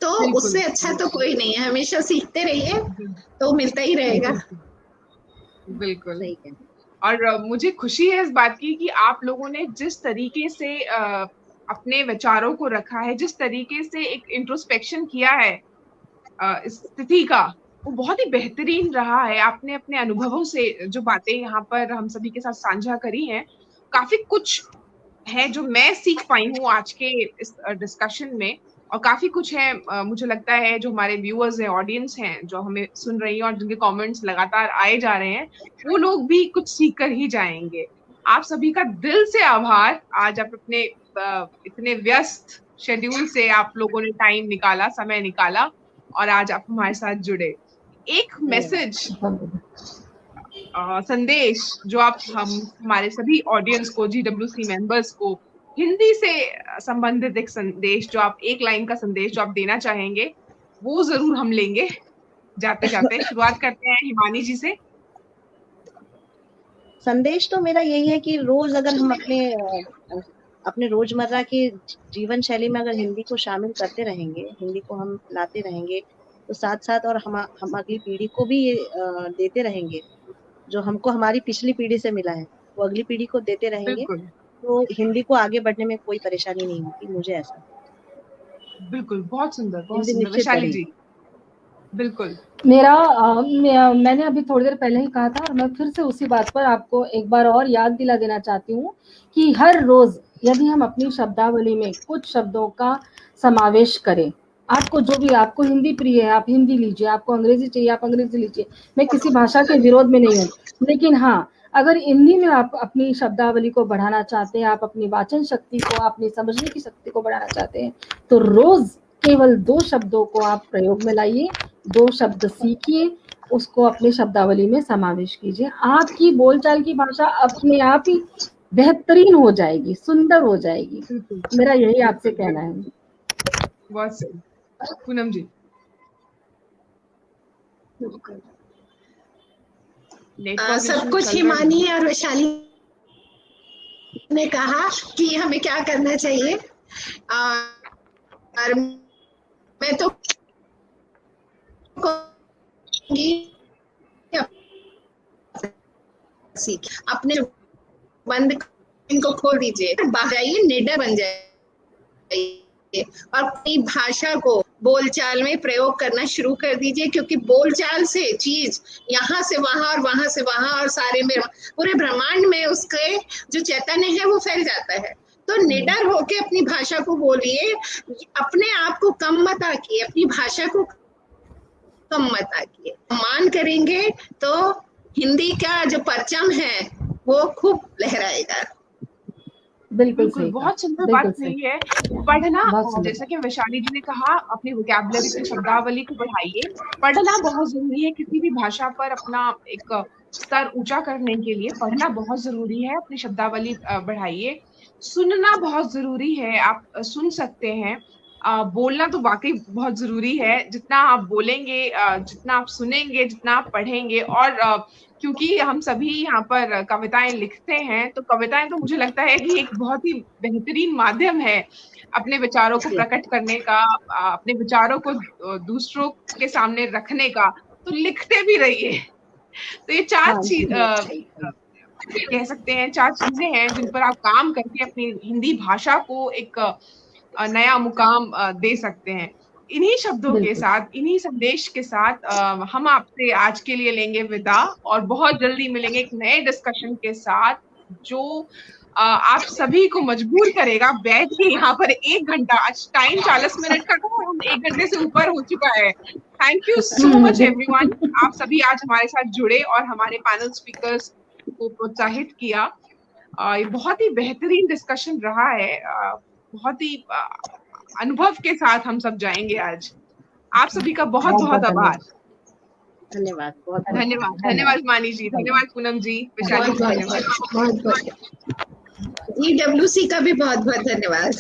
तो बिल्कुल उससे अच्छा तो कोई नहीं है। हमेशा सीखते रहिए तो मिलता ही रहेगा। बिल्कुल बिल्कुल। सही है। और मुझे खुशी है इस बात की कि आप लोगों ने जिस तरीके से अपने विचारों को रखा है, जिस तरीके से एक इंट्रोस्पेक्शन किया है इस स्थिति का, वो बहुत ही बेहतरीन रहा है। आपने अपने अनुभवों से जो बातें यहाँ पर हम सभी के साथ साझा करी हैं, काफी कुछ है जो मैं सीख पाई हूँ आज के इस डिस्कशन में। और काफी कुछ है, मुझे लगता है जो हमारे व्यूअर्स हैं, ऑडियंस हैं, जो हमें सुन रही हैं और जिनके कमेंट्स लगातार आए जा रहे हैं, वो लोग भी कुछ सीख कर ही जाएंगे। आप सभी का दिल से आभार। आज आप अपने इतने व्यस्त शेड्यूल से आप लोगों ने टाइम निकाला, समय निकाला, और आज आप हमारे साथ जुड़े। एक मैसेज, संदेश जो आप हमारे सभी ऑडियंस को, GWC मेंबर्स को, हिंदी से संबंधित एक संदेश, जो आप एक लाइन का संदेश जो आप देना चाहेंगे, वो जरूर हम लेंगे। जाते जाते शुरुआत करते हैं हिमानी जी से। संदेश तो मेरा यही है कि रोज अगर हम अपने रोजमर्रा के जीवन शैली में अगर हिंदी को शामिल करते रहेंगे, हिंदी को हम लाते रहेंगे, तो साथ साथ और हम अगली पीढ़ी को भी ये देते रहेंगे, जो हमको हमारी पिछली पीढ़ी से मिला है वो अगली पीढ़ी को देते रहेंगे, बिल्कुल तो हिंदी को आगे बढ़ने में कोई परेशानी नहीं होगी। मुझे ऐसा बिल्कुल, बहुत सुंदर, बहुत हिंदी सुंदर। निश्चित वैशाली जी। बढ़ेगी। बिल्कुल मैंने अभी थोड़ी देर पहले ही कहा था, और मैं फिर से उसी बात पर आपको एक बार और याद दिला देना चाहती हूँ कि हर रोज यदि हम अपनी शब्दावली में कुछ शब्दों का समावेश करें, आपको जो भी, आपको हिंदी प्रिय है आप हिंदी लीजिए, आपको अंग्रेजी चाहिए आप अंग्रेजी लीजिए, मैं किसी भाषा के विरोध में नहीं हूँ, लेकिन हाँ, अगर हिंदी में आप अपनी शब्दावली को बढ़ाना चाहते हैं, आप अपनी वाचन शक्ति को, अपनी समझने की शक्ति को बढ़ाना चाहते हैं, तो रोज केवल 2 शब्दों को आप प्रयोग में लाइए, 2 शब्द सीखिए, उसको अपने शब्दावली में समावेश कीजिए। आपकी बोलचाल की भाषा अपने आप ही बेहतरीन हो जाएगी, सुंदर हो जाएगी। बिल्कुल मेरा यही आपसे कहना है। बहुत सही। पूनम जी। सब कुछ हिमानी और वैशाली ने कहा कि हमें क्या करना चाहिए, और मैं तो अपने बंद इनको खोल दीजिए, जाइए, निडर बन जाइए और अपनी भाषा को बोलचाल में प्रयोग करना शुरू कर दीजिए, क्योंकि बोलचाल से चीज यहाँ से वहां और वहां से वहां और सारे में पूरे ब्रह्मांड में उसके जो चैतन्य है वो फैल जाता है। तो निडर होके अपनी भाषा को बोलिए, अपने आप को कम मत आकिए, अपनी भाषा को कम मत आकिए। मान करेंगे तो हिंदी का जो परचम है वो खूब लहराएगा। बिल्कुल सही, बहुत सुंदर बात सही है। पढ़ना, जैसा कि वैशाली जी ने कहा, अपनी वोकैबुलरी की शब्दावली को बढ़ाइए। पढ़ना बहुत जरूरी है किसी भी भाषा पर अपना एक स्तर ऊंचा करने के लिए। पढ़ना बहुत जरूरी है, अपनी शब्दावली बढ़ाइए। सुनना बहुत जरूरी है, आप सुन सकते हैं। बोलना तो वाकई बहुत जरूरी है। जितना आप बोलेंगे, जितना आप सुनेंगे, जितना आप पढ़ेंगे, और क्योंकि हम सभी यहाँ पर कविताएं लिखते हैं, तो कविताएं तो मुझे लगता है कि एक बहुत ही बेहतरीन माध्यम है अपने विचारों को प्रकट करने का, अपने विचारों को दूसरों के सामने रखने का। तो लिखते भी रहिए। तो ये चार चीज कह सकते हैं, चार चीजें हैं जिन पर आप काम करके अपनी हिंदी भाषा को एक नया मुकाम दे सकते हैं। इन्हीं शब्दों के साथ, इन्हीं संदेश के साथ हम आपसे आज के लिए लेंगे विदा, और बहुत जल्दी मिलेंगे एक नए डिस्कशन के साथ जो आप सभी को मजबूर करेगा बैठ के यहाँ पर 1 घंटा। आज टाइम 40 मिनट का था, हम 1 घंटे से ऊपर हो चुका है। Thank you so much everyone, आप सभी आज हमारे साथ जुड़े और हमारे पैनल स्पीकर्स को प्रोत्साहित किया। ये बहुत ही बेहतरीन डिस्कशन रहा है। बहुत ही अनुभव के साथ हम सब जाएंगे आज। आप सभी का बहुत बहुत आभार। धन्यवाद, बहुत धन्यवाद। धन्यवाद मानी जी, धन्यवाद पूनम जी, विशाली जी, धन्यवाद। EWC का भी बहुत बहुत धन्यवाद।